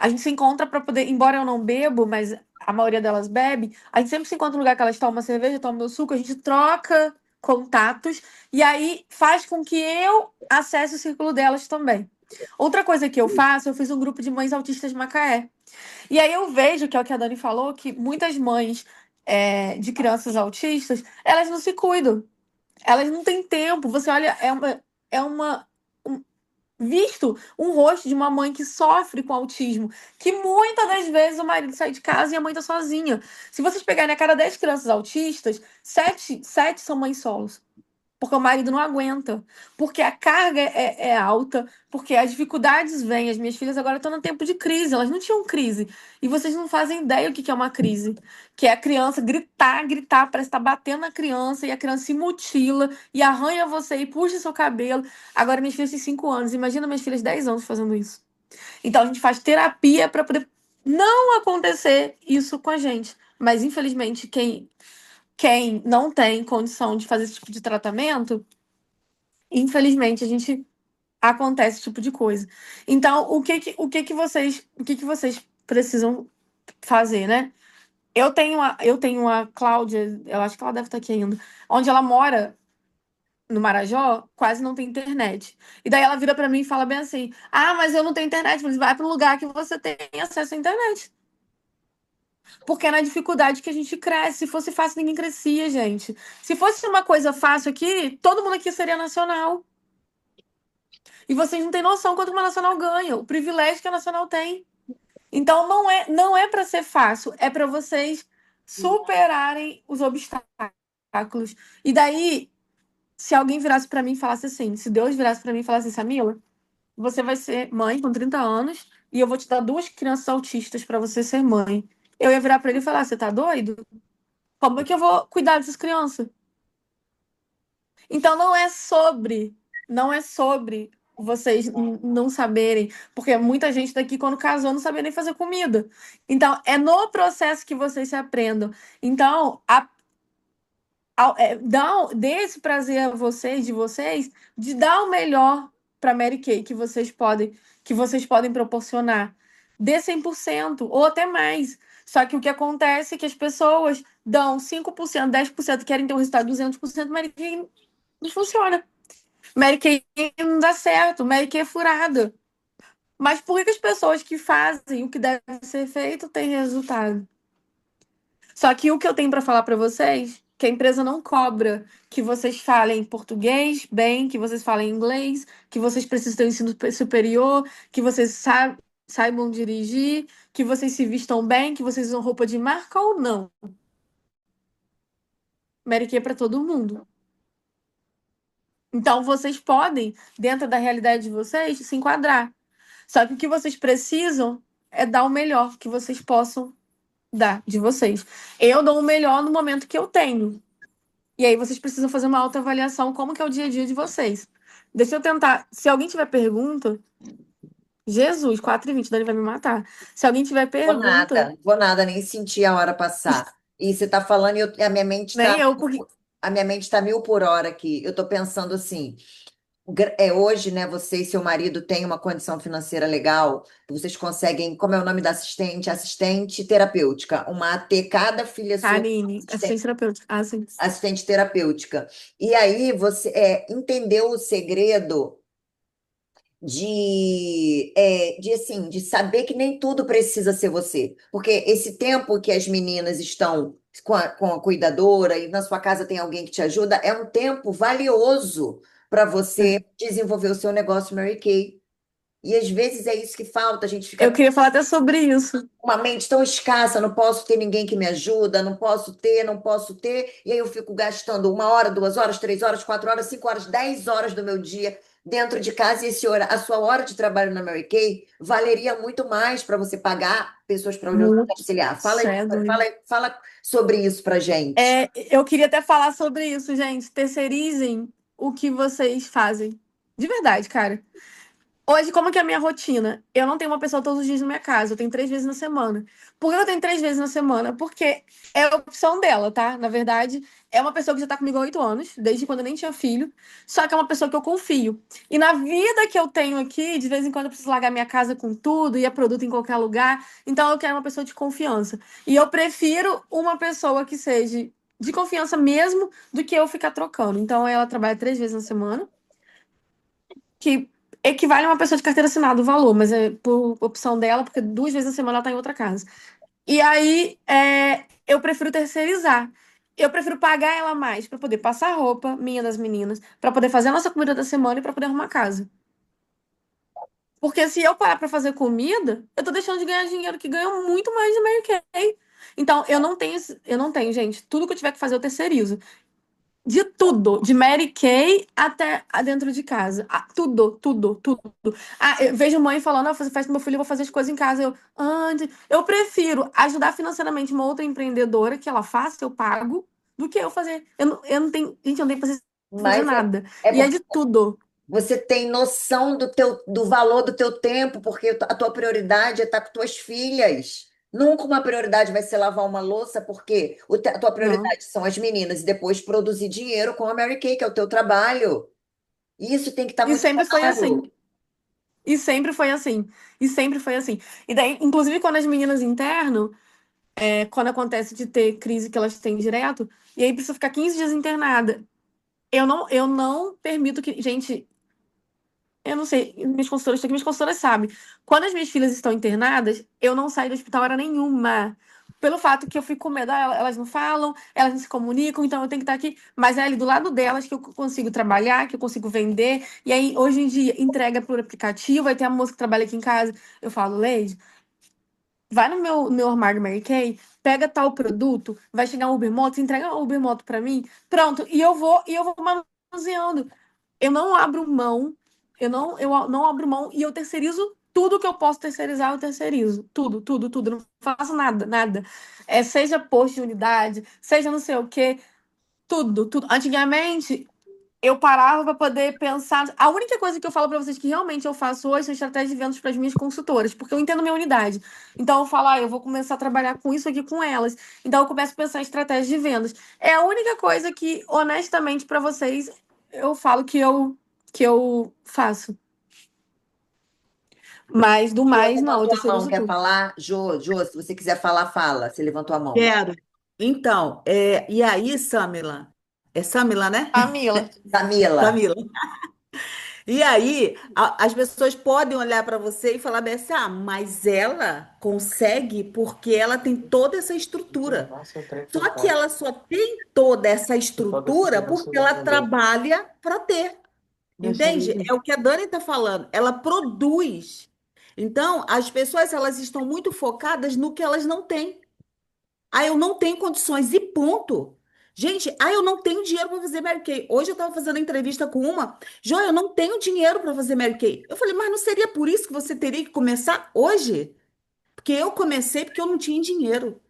A gente se encontra para poder, embora eu não bebo, mas a maioria delas bebe, a gente sempre se encontra no lugar que elas tomam uma cerveja, tomam meu suco, a gente troca contatos e aí faz com que eu acesse o círculo delas também. Outra coisa que eu faço, eu fiz um grupo de mães autistas de Macaé. E aí eu vejo, que é o que a Dani falou, que muitas mães de crianças autistas, elas não se cuidam. Elas não têm tempo. Você olha, um- visto um rosto de uma mãe que sofre com autismo, que muitas das vezes o marido sai de casa e a mãe tá sozinha. Se vocês pegarem a cada 10 crianças autistas, sete são mães solos. Porque o marido não aguenta. Porque a carga é alta. Porque as dificuldades vêm. As minhas filhas agora estão no tempo de crise. Elas não tinham crise. E vocês não fazem ideia o que é uma crise. Que é a criança gritar, parece estar batendo na criança. E a criança se mutila. E arranha você e puxa seu cabelo. Agora minhas filhas têm 5 anos. Imagina minhas filhas 10 anos fazendo isso. Então a gente faz terapia para poder não acontecer isso com a gente. Mas infelizmente quem não tem condição de fazer esse tipo de tratamento, infelizmente, a gente acontece esse tipo de coisa. Então, o que que vocês precisam fazer, né? Eu tenho a Cláudia, eu acho que ela deve estar aqui ainda, onde ela mora no Marajó, quase não tem internet. E daí ela vira para mim e fala bem assim: "Ah, mas eu não tenho internet". Eu falei: "Vai para um lugar que você tem acesso à internet". Porque é na dificuldade que a gente cresce. Se fosse fácil, ninguém crescia, gente. Se fosse uma coisa fácil aqui, todo mundo aqui seria nacional. E vocês não têm noção quanto uma nacional ganha, o privilégio que a nacional tem. Então não é para ser fácil, é para vocês superarem os obstáculos. E daí, se alguém virasse para mim e falasse assim, se Deus virasse para mim e falasse assim, Samila, você vai ser mãe com 30 anos e eu vou te dar 2 crianças autistas para você ser mãe. Eu ia virar para ele e falar, você tá doido? Como é que eu vou cuidar dessas crianças? Então não é sobre vocês não saberem, porque muita gente daqui quando casou não sabia nem fazer comida. Então é no processo que vocês se aprendam. Então dê esse prazer a vocês, de dar o melhor para Mary Kay que vocês podem proporcionar. Dê 100% ou até mais. Só que o que acontece é que as pessoas dão 5%, 10%, querem ter um resultado de 200%, Mary Kay não funciona. Mary Kay não dá certo, Mary Kay é furada. Mas por que que as pessoas que fazem o que deve ser feito têm resultado? Só que o que eu tenho para falar para vocês, que a empresa não cobra que vocês falem português bem, que vocês falem inglês, que vocês precisam ter um ensino superior, que vocês saibam dirigir, que vocês se vistam bem, que vocês usam roupa de marca ou não. Mary Kay é para todo mundo. Então vocês podem, dentro da realidade de vocês, se enquadrar. Só que o que vocês precisam é dar o melhor que vocês possam dar de vocês. Eu dou o melhor no momento que eu tenho. E aí vocês precisam fazer uma autoavaliação como que é o dia a dia de vocês. Deixa eu tentar. Se alguém tiver pergunta, Jesus, 4h20, Dani vai me matar. Se alguém tiver pergunta, Vou nada, nem senti a hora passar. E você está falando e a minha mente nem está eu, porque a minha mente tá 1.000 por hora aqui. Eu estou pensando assim, hoje, né, você e seu marido têm uma condição financeira legal, que vocês conseguem, como é o nome da assistente? Assistente terapêutica, uma AT, cada filha sua, Aline, assistente terapêutica. Ah, sim. assistente terapêutica. E aí você entendeu o segredo de saber que nem tudo precisa ser você. Porque esse tempo que as meninas estão com a cuidadora e na sua casa tem alguém que te ajuda, é um tempo valioso para você desenvolver o seu negócio Mary Kay. E às vezes é isso que falta, a gente Eu fica queria falar até sobre isso. com uma mente tão escassa, não posso ter ninguém que me ajuda, não posso ter, e aí eu fico gastando 1 hora, 2 horas, 3 horas, 4 horas, 5 horas, 10 horas do meu dia dentro de casa, e a sua hora de trabalho na Mary Kay valeria muito mais para você pagar pessoas para lhe Muito auxiliar. cedo. Fala sobre isso para gente. Eu queria até falar sobre isso, gente. Terceirizem o que vocês fazem. De verdade, cara. Hoje, como que é a minha rotina? Eu não tenho uma pessoa todos os dias na minha casa, eu tenho 3 vezes na semana. Por que eu tenho 3 vezes na semana? Porque é a opção dela, tá? Na verdade, é uma pessoa que já tá comigo há 8 anos, desde quando eu nem tinha filho, só que é uma pessoa que eu confio. E na vida que eu tenho aqui, de vez em quando eu preciso largar minha casa com tudo, ir a produto em qualquer lugar, então eu quero uma pessoa de confiança. E eu prefiro uma pessoa que seja de confiança mesmo do que eu ficar trocando. Então ela trabalha 3 vezes na semana, que equivale a uma pessoa de carteira assinada o valor, mas é por opção dela, porque 2 vezes na semana ela tá em outra casa. E aí, eu prefiro terceirizar. Eu prefiro pagar ela mais para poder passar roupa, minha das meninas, para poder fazer a nossa comida da semana e para poder arrumar a casa. Porque se eu parar para fazer comida, eu tô deixando de ganhar dinheiro que ganho muito mais de Mary Kay. Então, eu não tenho, gente. Tudo que eu tiver que fazer, eu terceirizo. De tudo, de Mary Kay até dentro de casa. Tudo, tudo, tudo. Eu vejo mãe falando, você faz com meu filho, eu vou fazer as coisas em casa. Eu prefiro ajudar financeiramente uma outra empreendedora que ela faça, eu pago, do que eu fazer. Eu não tenho, gente, eu não tenho paciência pra fazer Mas nada. é E é porque de tudo. você tem noção do valor do teu tempo, porque a tua prioridade é estar com tuas filhas. Nunca uma prioridade vai ser lavar uma louça, porque a tua Não. prioridade são as meninas e depois produzir dinheiro com a Mary Kay, que é o teu trabalho. Isso tem que estar E muito sempre foi assim. claro. E sempre foi assim. E sempre foi assim. E daí, inclusive, quando as meninas internam, quando acontece de ter crise que elas têm direto, e aí precisa ficar 15 dias internada. Eu não permito que. Gente, eu não sei, minhas consultoras estão aqui, minhas consultoras sabem. Quando as minhas filhas estão internadas, eu não saio do hospital hora nenhuma. pelo fato que eu fico com medo. Elas não falam, elas não se comunicam, então eu tenho que estar aqui. Mas é ali do lado delas que eu consigo trabalhar, que eu consigo vender. E aí, hoje em dia, entrega por aplicativo. Aí tem a moça que trabalha aqui em casa. Eu falo, Leide, vai no meu armário Mary Kay, pega tal produto, vai chegar um Uber Moto, você entrega um Uber Moto pra mim, pronto, e eu vou manuseando. Eu não abro mão, eu não abro mão e eu terceirizo tudo que eu posso terceirizar, eu terceirizo. Tudo, tudo, tudo. Eu não faço nada, nada. Seja post de unidade, seja não sei o quê, tudo, tudo. Antigamente, eu parava para poder pensar. A única coisa que eu falo para vocês que realmente eu faço hoje são estratégias de vendas para as minhas consultoras, porque eu entendo minha unidade. Então eu falo, eu vou começar a trabalhar com isso aqui com elas. Então eu começo a pensar em estratégias de vendas. É a única coisa que, honestamente, para vocês, eu falo que eu faço. Mas do Jô, mais, não, eu levantou a mão, terceirizo quer tudo. falar? Jô, se você quiser falar, fala. Você levantou a mão. Quero. Então, e aí, Samila? É Samila, né? Camila. Camila. Samila. E aí, as pessoas podem olhar para você e falar bem assim, mas ela consegue porque ela tem toda essa estrutura. Só que ela só tem toda essa estrutura porque ela trabalha para ter. Entende? É o que a Dani está falando. Ela produz. Então, as pessoas elas estão muito focadas no que elas não têm. Eu não tenho condições e ponto. Gente, eu não tenho dinheiro para fazer Mary Kay. Hoje eu estava fazendo entrevista com uma. Joia, eu não tenho dinheiro para fazer Mary Kay. Eu falei, mas não seria por isso que você teria que começar hoje? Porque eu comecei porque eu não tinha dinheiro.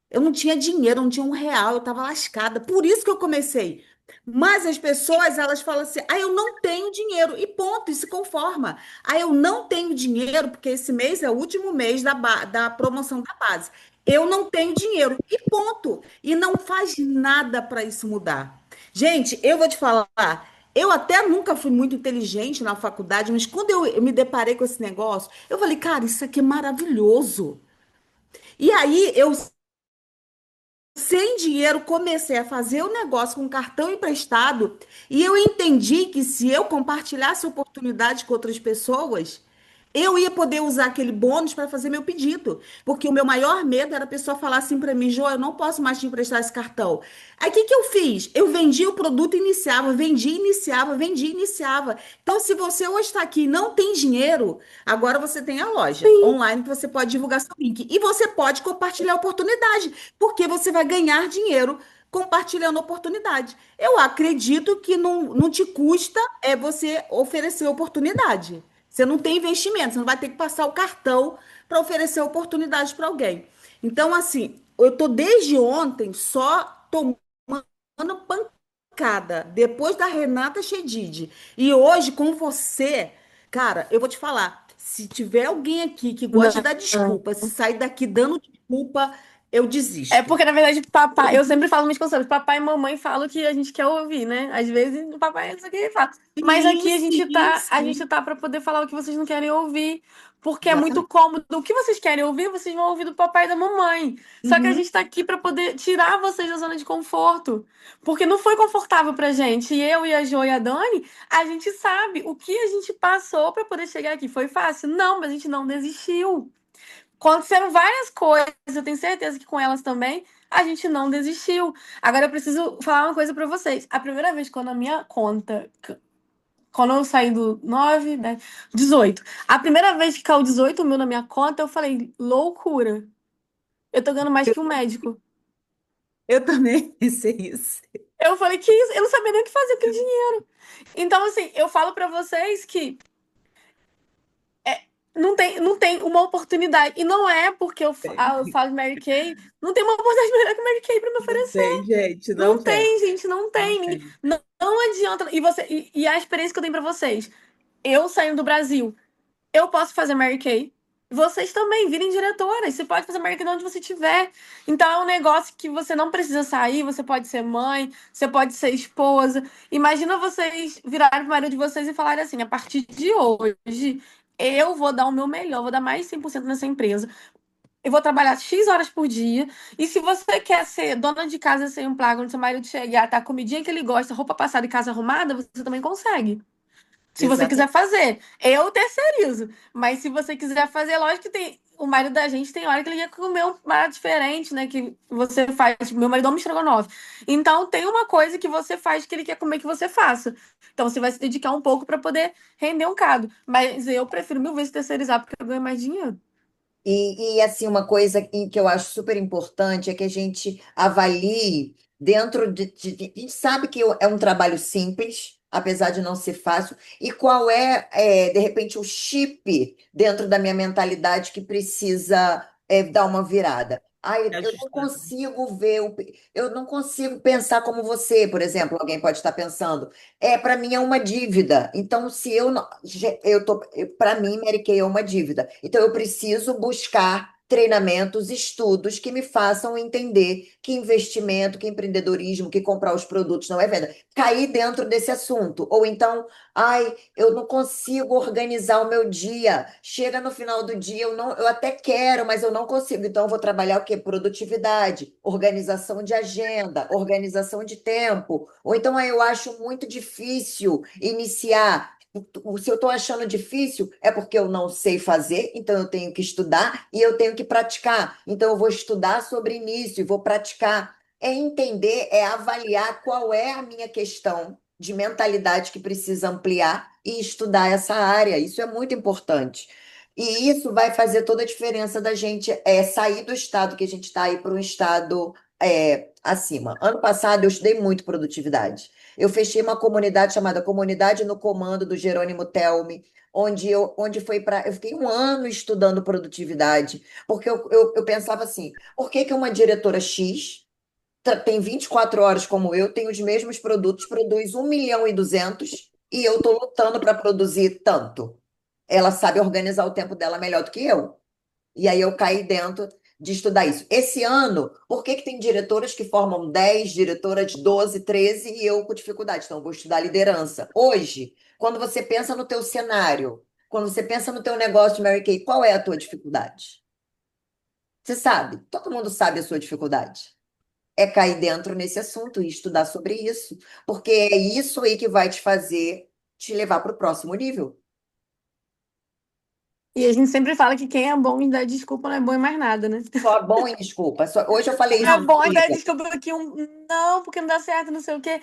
Eu não tinha dinheiro, eu não tinha R$ 1, eu estava lascada. Por isso que eu comecei. Mas as pessoas, elas falam assim: eu não tenho dinheiro. E ponto, e se conforma. Eu não tenho dinheiro, porque esse mês é o último mês da promoção da base. Eu não tenho dinheiro. E ponto. E não faz nada para isso mudar. Gente, eu vou te falar. Eu até nunca fui muito inteligente na faculdade, mas quando eu me deparei com esse negócio, eu falei, cara, isso aqui é maravilhoso. E aí eu sem dinheiro, comecei a fazer o negócio com cartão emprestado e eu entendi que se eu compartilhasse oportunidade com outras pessoas, eu ia poder usar aquele bônus para fazer meu pedido. Porque o meu maior medo era a pessoa falar assim para mim, Jô, eu não posso mais te emprestar esse cartão. Aí o que que eu fiz? Eu vendi o produto e iniciava, vendi, iniciava, vendi, iniciava. Então, se você hoje está aqui e não tem dinheiro, agora você tem a loja Sim. online que você pode divulgar seu link. E você pode compartilhar a oportunidade, porque você vai ganhar dinheiro compartilhando oportunidade. Eu acredito que não te custa você oferecer oportunidade. Você não tem investimento, você não vai ter que passar o cartão para oferecer oportunidade para alguém. Então, assim, eu tô desde ontem só tomando pancada, depois da Renata Chedid. E hoje, com você, cara, eu vou te falar, se tiver alguém aqui que gosta de dar Não. desculpa, se sair daqui dando desculpa, eu É desisto. porque, na verdade, papai, eu sempre falo nos conselhos, papai e mamãe falam que a gente quer ouvir, né? Às vezes o papai é isso que fala. Mas Sim, aqui a sim, gente tá, a gente sim. tá para poder falar o que vocês não querem ouvir, porque é muito Exatamente. cômodo. O que vocês querem ouvir, vocês vão ouvir do papai e da mamãe. Só que a Uhum. gente tá aqui para poder tirar vocês da zona de conforto, porque não foi confortável pra gente. E eu e a Jo e a Dani, a gente sabe o que a gente passou para poder chegar aqui. Foi fácil? Não, mas a gente não desistiu. Aconteceram várias coisas, eu tenho certeza que com elas também a gente não desistiu. Agora eu preciso falar uma coisa pra vocês. A primeira vez quando a minha conta, quando eu saí do 9, 10, 18, a primeira vez que caiu 18 mil na minha conta, eu falei, loucura. Eu tô ganhando mais que um médico. Eu também pensei isso. Eu falei, que isso? Eu não sabia nem o que fazer com o dinheiro. Então, assim, eu falo pra vocês que não tem uma oportunidade. E não é porque eu falo de Mary Kay, não tem uma oportunidade melhor que Mary Kay pra me Não oferecer. tem, gente, não Não tem. tem, gente, não Não tem. tem. Não adianta. E a experiência que eu tenho pra vocês. Eu saindo do Brasil, eu posso fazer Mary Kay. Vocês também, virem diretoras. Você pode fazer Mary Kay de onde você estiver. Então é um negócio que você não precisa sair. Você pode ser mãe, você pode ser esposa. Imagina vocês virarem pro marido de vocês e falarem assim: a partir de hoje, eu vou dar o meu melhor, vou dar mais 100% nessa empresa. Eu vou trabalhar X horas por dia. E se você quer ser dona de casa sem um plaga, onde seu marido chegar, tá a comidinha que ele gosta, roupa passada e casa arrumada, você também consegue. Se você quiser Exatamente. fazer. Eu terceirizo. Mas se você quiser fazer, lógico que tem o marido da gente tem hora que ele quer comer um prato diferente, né? Que você faz. Tipo, meu marido ama estrogonofe. Então, tem uma coisa que você faz que ele quer comer que você faça. Então, você vai se dedicar um pouco para poder render um cado. Mas eu prefiro mil vezes terceirizar porque eu ganho mais dinheiro. Assim, uma coisa que eu acho super importante é que a gente avalie dentro a gente sabe que é um trabalho simples, apesar de não ser fácil, e qual de repente, o chip dentro da minha mentalidade que precisa dar uma virada. Ai, eu não Ajustar. consigo eu não consigo pensar como você, por exemplo, alguém pode estar pensando. Para mim é uma dívida. Então, se eu não, para mim, Mary Kay é uma dívida. Então, eu preciso buscar treinamentos, estudos que me façam entender que investimento, que empreendedorismo, que comprar os produtos não é venda. Cair dentro desse assunto. Ou então, ai, eu não consigo organizar o meu dia. Chega no final do dia, eu até quero, mas eu não consigo. Então, eu vou trabalhar o quê? Produtividade, organização de agenda, organização de tempo. Ou então, eu acho muito difícil iniciar. Se eu estou achando difícil, é porque eu não sei fazer, então eu tenho que estudar e eu tenho que praticar. Então, eu vou estudar sobre início e vou praticar. É entender, é avaliar qual é a minha questão de mentalidade que precisa ampliar e estudar essa área. Isso é muito importante. E isso vai fazer toda a diferença da gente sair do estado que a gente está aí para um estado acima. Ano passado eu estudei muito produtividade. Eu fechei uma comunidade chamada Comunidade no Comando do Jerônimo Telmi, onde foi para. Eu fiquei um ano estudando produtividade, porque eu pensava assim: por que que uma diretora X tem 24 horas como eu, tem os mesmos produtos, produz 1.200.000 e eu estou lutando para produzir tanto? Ela sabe organizar o tempo dela melhor do que eu. E aí eu caí dentro de estudar isso. Esse ano, por que que tem diretoras que formam 10, diretoras 12, 13 e eu com dificuldade? Então, eu vou estudar liderança. Hoje, quando você pensa no teu cenário, quando você pensa no teu negócio de Mary Kay, qual é a tua dificuldade? Você sabe, todo mundo sabe a sua dificuldade. É cair dentro nesse assunto e estudar sobre isso, porque é isso aí que vai te fazer te levar para o próximo nível. E a gente sempre fala que quem é bom em dar desculpa não é bom em mais nada, né? Só bom em desculpa. Hoje eu falei isso É com bom uma em dar amiga. desculpa que não, porque não dá certo, não sei o quê.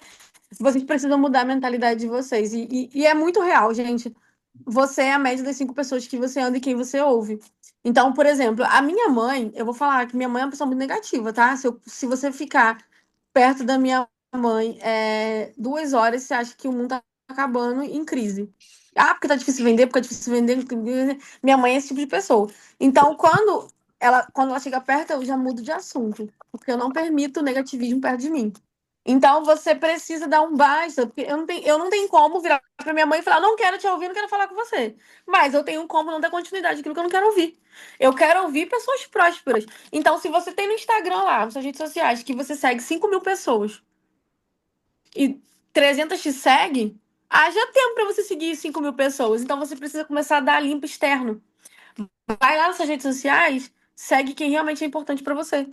Vocês precisam mudar a mentalidade de vocês. E é muito real, gente. Você é a média das 5 pessoas que você anda e quem você ouve. Então, por exemplo, a minha mãe, eu vou falar que minha mãe é uma pessoa muito negativa, tá? Se você ficar perto da minha mãe 2 horas, você acha que o mundo tá acabando em crise. Ah, porque tá difícil vender, porque é difícil vender. Minha mãe é esse tipo de pessoa. Então, quando ela chega perto, eu já mudo de assunto, porque eu não permito negativismo perto de mim. Então você precisa dar um basta, porque eu não tenho como virar pra minha mãe e falar, não quero te ouvir, não quero falar com você. Mas eu tenho como não dar continuidade àquilo que eu não quero ouvir. Eu quero ouvir pessoas prósperas. Então, se você tem no Instagram lá, nas suas redes sociais, que você segue 5.000 pessoas e 300 te seguem, haja tempo para você seguir 5.000 pessoas. Então você precisa começar a dar limpo externo. Vai lá nas suas redes sociais, segue quem realmente é importante para você.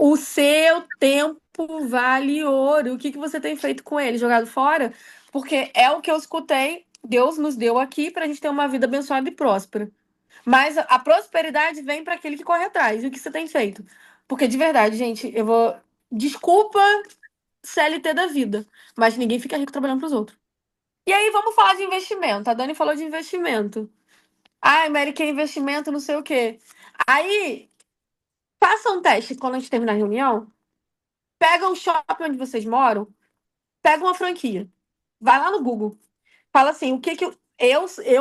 O seu tempo vale ouro. O que que você tem feito com ele? Jogado fora? Porque é o que eu escutei. Deus nos deu aqui para a gente ter uma vida abençoada e próspera. Mas a prosperidade vem para aquele que corre atrás. E o que você tem feito? Porque de verdade, gente, eu vou. Desculpa, CLT da vida. Mas ninguém fica rico trabalhando para os outros. E aí, vamos falar de investimento. A Dani falou de investimento. Ai, Mary, que investimento, não sei o quê. Aí, faça um teste quando a gente terminar a reunião. Pega um shopping onde vocês moram, pega uma franquia. Vai lá no Google. Fala assim, o que que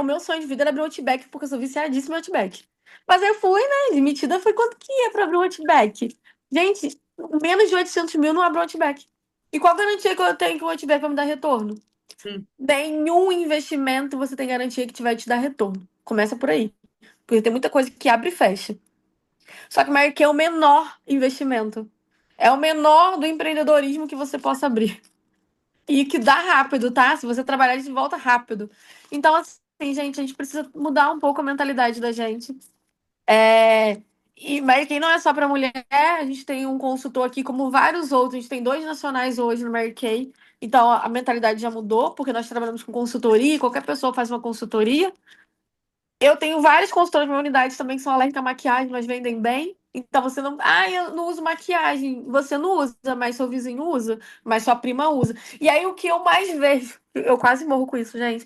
meu sonho de vida era abrir um Outback, porque eu sou viciadíssima em Outback. Mas eu fui, né, admitida, foi quanto que ia pra abrir um Outback? Gente, menos de 800 mil não abre um Outback. E qual a garantia que eu tenho que o Outback vai me dar retorno? Hum. Nenhum investimento você tem garantia que vai te dar retorno. Começa por aí. Porque tem muita coisa que abre e fecha. Só que Mary Kay é o menor investimento. É o menor do empreendedorismo que você possa abrir. E que dá rápido, tá? Se você trabalhar, ele volta rápido. Então, assim, gente, a gente precisa mudar um pouco a mentalidade da gente. E Mary Kay não é só para mulher, a gente tem um consultor aqui, como vários outros. A gente tem 2 nacionais hoje no Mary Kay. Então, a mentalidade já mudou, porque nós trabalhamos com consultoria, qualquer pessoa faz uma consultoria. Eu tenho várias consultoras na minha unidade também que são alérgicas à maquiagem, mas vendem bem. Então você não. Ah, eu não uso maquiagem. Você não usa, mas seu vizinho usa, mas sua prima usa. E aí o que eu mais vejo, eu quase morro com isso, gente.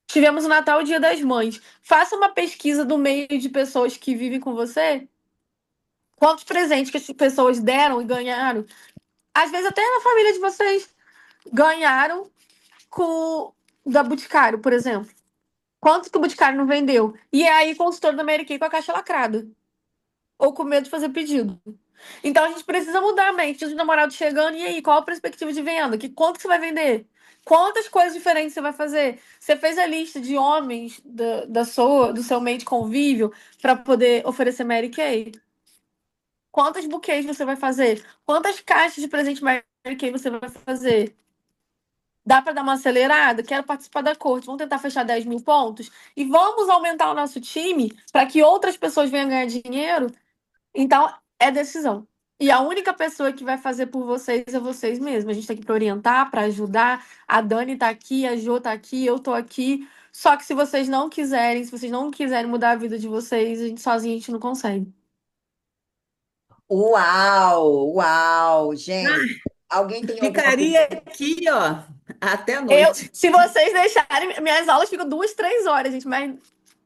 Tivemos o Natal e o Dia das Mães. Faça uma pesquisa do meio de pessoas que vivem com você. Quantos presentes que as pessoas deram e ganharam? Às vezes até na família de vocês ganharam com da Boticário, por exemplo. Quanto que o Boticário não vendeu? E aí, consultor da Mary Kay com a caixa lacrada. Ou com medo de fazer pedido. Então a gente precisa mudar a mente. Os namorados chegando, e aí, qual a perspectiva de venda? Quanto que você vai vender? Quantas coisas diferentes você vai fazer? Você fez a lista de homens do seu meio de convívio para poder oferecer Mary Kay? Quantos buquês você vai fazer? Quantas caixas de presente Mary Kay você vai fazer? Dá para dar uma acelerada? Quero participar da corte. Vamos tentar fechar 10 mil pontos? E vamos aumentar o nosso time para que outras pessoas venham ganhar dinheiro? Então, é decisão. E a única pessoa que vai fazer por vocês é vocês mesmos. A gente tem que orientar, para ajudar. A Dani tá aqui, a Jo tá aqui, eu tô aqui. Só que se vocês não quiserem, se vocês não quiserem mudar a vida de vocês, a gente sozinho a gente não consegue. Uau, uau, gente. Alguém tem alguma Ficaria pergunta? aqui, ó, até a noite. Se vocês deixarem, minhas aulas ficam 2, 3 horas, gente, mas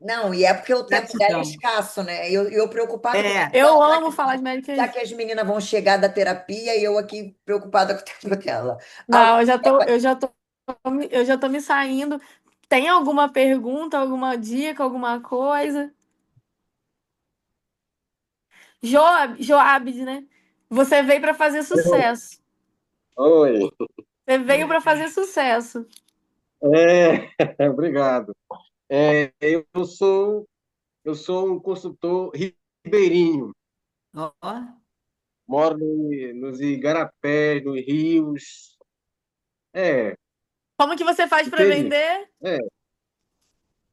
Não, e é porque o tempo dela é Gratidão. escasso, né? Eu preocupada com o tempo É, eu dela, amo falar de Mary já Kay. que as meninas vão chegar da terapia e eu aqui preocupada com o tempo dela. Não, eu já tô me saindo. Tem alguma pergunta, alguma dica, alguma coisa? Joabid, né? Você veio para fazer sucesso. Oi, Você veio para fazer sucesso. é, obrigado. Eu sou um consultor ribeirinho, ó, moro nos igarapés, nos rios. É, Como que você faz para entende? vender? É.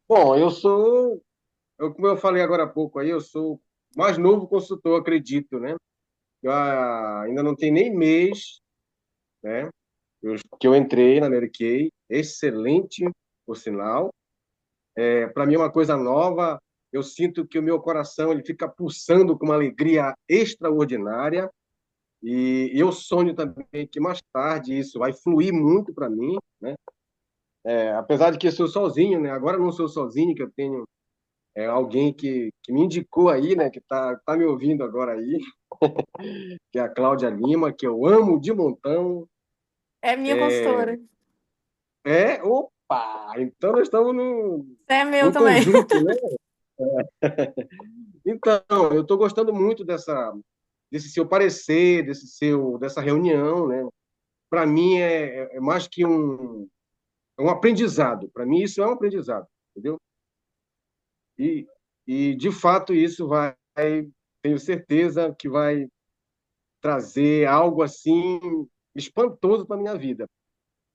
Bom, como eu falei agora há pouco aí, eu sou o mais novo consultor, acredito, né? Ainda não tem nem mês, né? Que eu entrei na Mary Kay, excelente, por sinal. Para mim é uma coisa nova. Eu sinto que o meu coração ele fica pulsando com uma alegria extraordinária e eu sonho também que mais tarde isso vai fluir muito para mim, né? Apesar de que eu sou sozinho, né? Agora eu não sou sozinho, que eu tenho alguém que me indicou aí, né? Que tá me ouvindo agora aí, que é a Cláudia Lima, que eu amo de montão. É minha consultora. Opa! Então nós estamos no, Você é meu no também. conjunto, né? Então, eu estou gostando muito desse seu parecer, dessa reunião, né? Para mim é mais que um aprendizado. Para mim isso é um aprendizado, entendeu? E, e de fato isso tenho certeza que vai trazer algo assim espantoso para minha vida.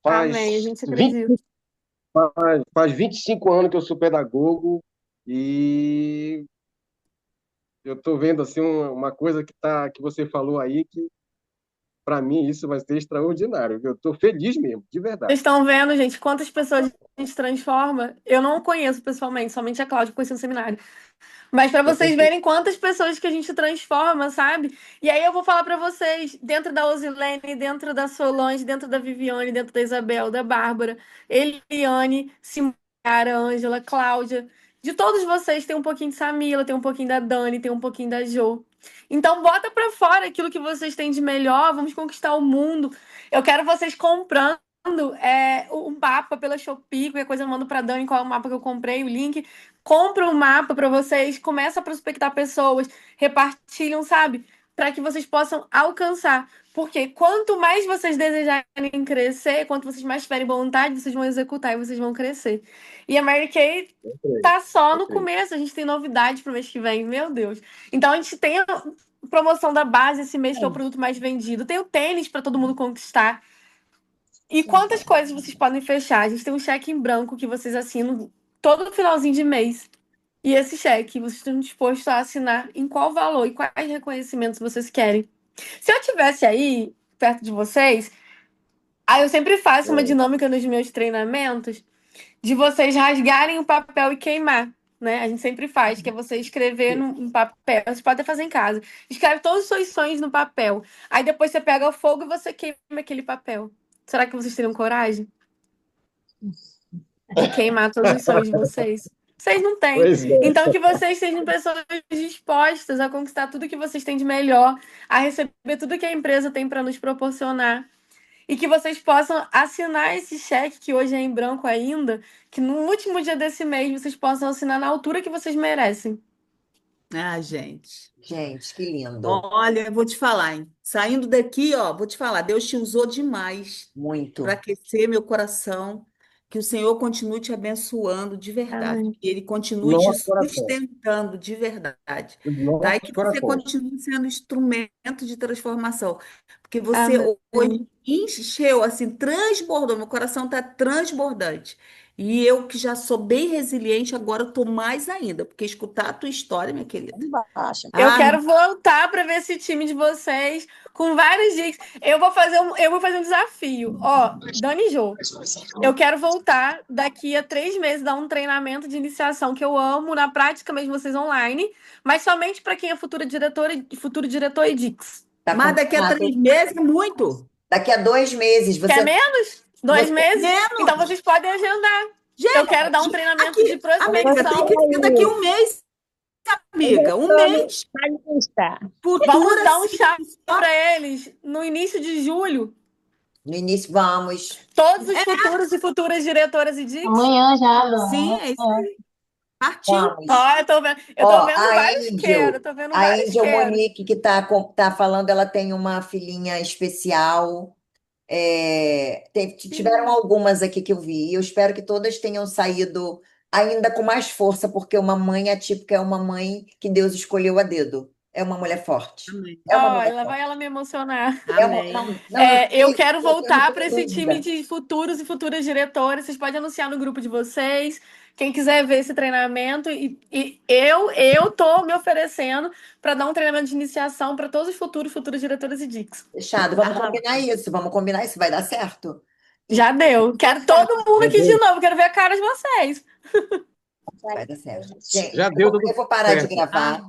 Amém, a Faz gente 20, acredita. faz 25 anos que eu sou pedagogo e eu estou vendo assim uma coisa que você falou aí que para mim isso vai ser extraordinário. Eu estou feliz mesmo, de Vocês verdade. estão vendo, gente, quantas pessoas a gente transforma? Eu não conheço pessoalmente, somente a Cláudia, que conheci no seminário. Mas para Com vocês certeza. verem quantas pessoas que a gente transforma, sabe? E aí eu vou falar para vocês, dentro da Osilene, dentro da Solange, dentro da Viviane, dentro da Isabel, da Bárbara, Eliane, Simara, Ângela, Cláudia, de todos vocês tem um pouquinho de Samila, tem um pouquinho da Dani, tem um pouquinho da Jo. Então bota para fora aquilo que vocês têm de melhor, vamos conquistar o mundo. Eu quero vocês comprando um mapa pela Shopee, qualquer coisa eu mando para Dani qual é o mapa que eu comprei, o link. Compra um mapa para vocês, começa a prospectar pessoas, repartilham, sabe? Para que vocês possam alcançar. Porque quanto mais vocês desejarem crescer, quanto vocês mais tiverem vontade, vocês vão executar e vocês vão crescer. E a Mary Kay Eu creio, tá só eu no creio. começo, a gente tem novidade pro mês que vem, meu Deus. Então a gente tem a promoção da base esse mês, que é o produto mais vendido. Tem o tênis para todo mundo conquistar. E quantas coisas vocês podem fechar? A gente tem um cheque em branco que vocês assinam todo finalzinho de mês. E esse cheque, vocês estão dispostos a assinar em qual valor e quais reconhecimentos vocês querem? Se eu tivesse aí, perto de vocês, aí eu sempre faço uma É, dinâmica nos meus treinamentos de vocês rasgarem o papel e queimar. né? A gente sempre faz, que é você escrever no papel. Você pode até fazer em casa. Escreve todos os seus sonhos no papel. Aí depois você pega o fogo e você queima aquele papel. Será que vocês teriam coragem de queimar todos os sonhos de vocês? Vocês não têm. Pois é. Então, que vocês sejam pessoas dispostas a conquistar tudo que vocês têm de melhor, a receber tudo que a empresa tem para nos proporcionar. E que vocês possam assinar esse cheque, que hoje é em branco ainda, que no último dia desse mês vocês possam assinar na altura que vocês merecem. Ah, gente. Gente, que lindo. Olha, eu vou te falar, hein? Saindo daqui, ó, vou te falar, Deus te usou demais para Muito. aquecer meu coração. Que o Senhor continue te abençoando de verdade. Amém. Que Ele continue te Nosso coração. sustentando de verdade. Tá? E Nossos que você corações. continue sendo instrumento de transformação. Porque você Amém. hoje encheu, assim, transbordou. Meu coração está transbordante. E eu, que já sou bem resiliente, agora estou mais ainda. Porque escutar a tua história, minha querida. Embaixo. Eu Ah, quero voltar para ver esse time de vocês com vários dias. Eu vou fazer um desafio. Ó, Dani e Jô, eu quero voltar daqui a 3 meses, dar um treinamento de iniciação que eu amo, na prática mesmo vocês online, mas somente para quem é futuro diretor e Dix. Tá mas daqui a combinado. 3 meses é muito. Daqui a 2 meses, Quer menos? 2 meses? Menos. Então vocês podem agendar. Gente, Eu quero dar um treinamento aqui, de amiga, tem prospecção. que ser daqui a um mês, amiga. Um mês. Vamos Futura dar um chá sim. para eles no início de julho. No início, vamos. Todos os futuros e futuras diretoras e Dix. Amanhã já, Sim, é isso aí. Partiu. Vamos. Ó, eu tô vendo Ó, vários Angel, quero, tô vendo a vários Angel quero. Monique que tá falando, ela tem uma filhinha especial. Tiveram algumas aqui que eu vi. Eu espero que todas tenham saído ainda com mais força, porque uma mãe atípica é uma mãe que Deus escolheu a dedo. É uma mulher forte. Amém. É uma Ó, mulher lá vai forte. ela me emocionar. Amém. Eu quero voltar para esse dúvida. time de futuros e futuras diretoras. Vocês podem anunciar no grupo de vocês. Quem quiser ver esse treinamento, e eu tô me oferecendo para dar um treinamento de iniciação para todos os futuros diretoras e Dix. Fechado. Vamos combinar isso, vai dar certo. Já deu. Quero todo mundo aqui de novo. Quero ver a cara de vocês. Vai dar certo. Gente, Já deu tudo eu vou parar de certo. gravar.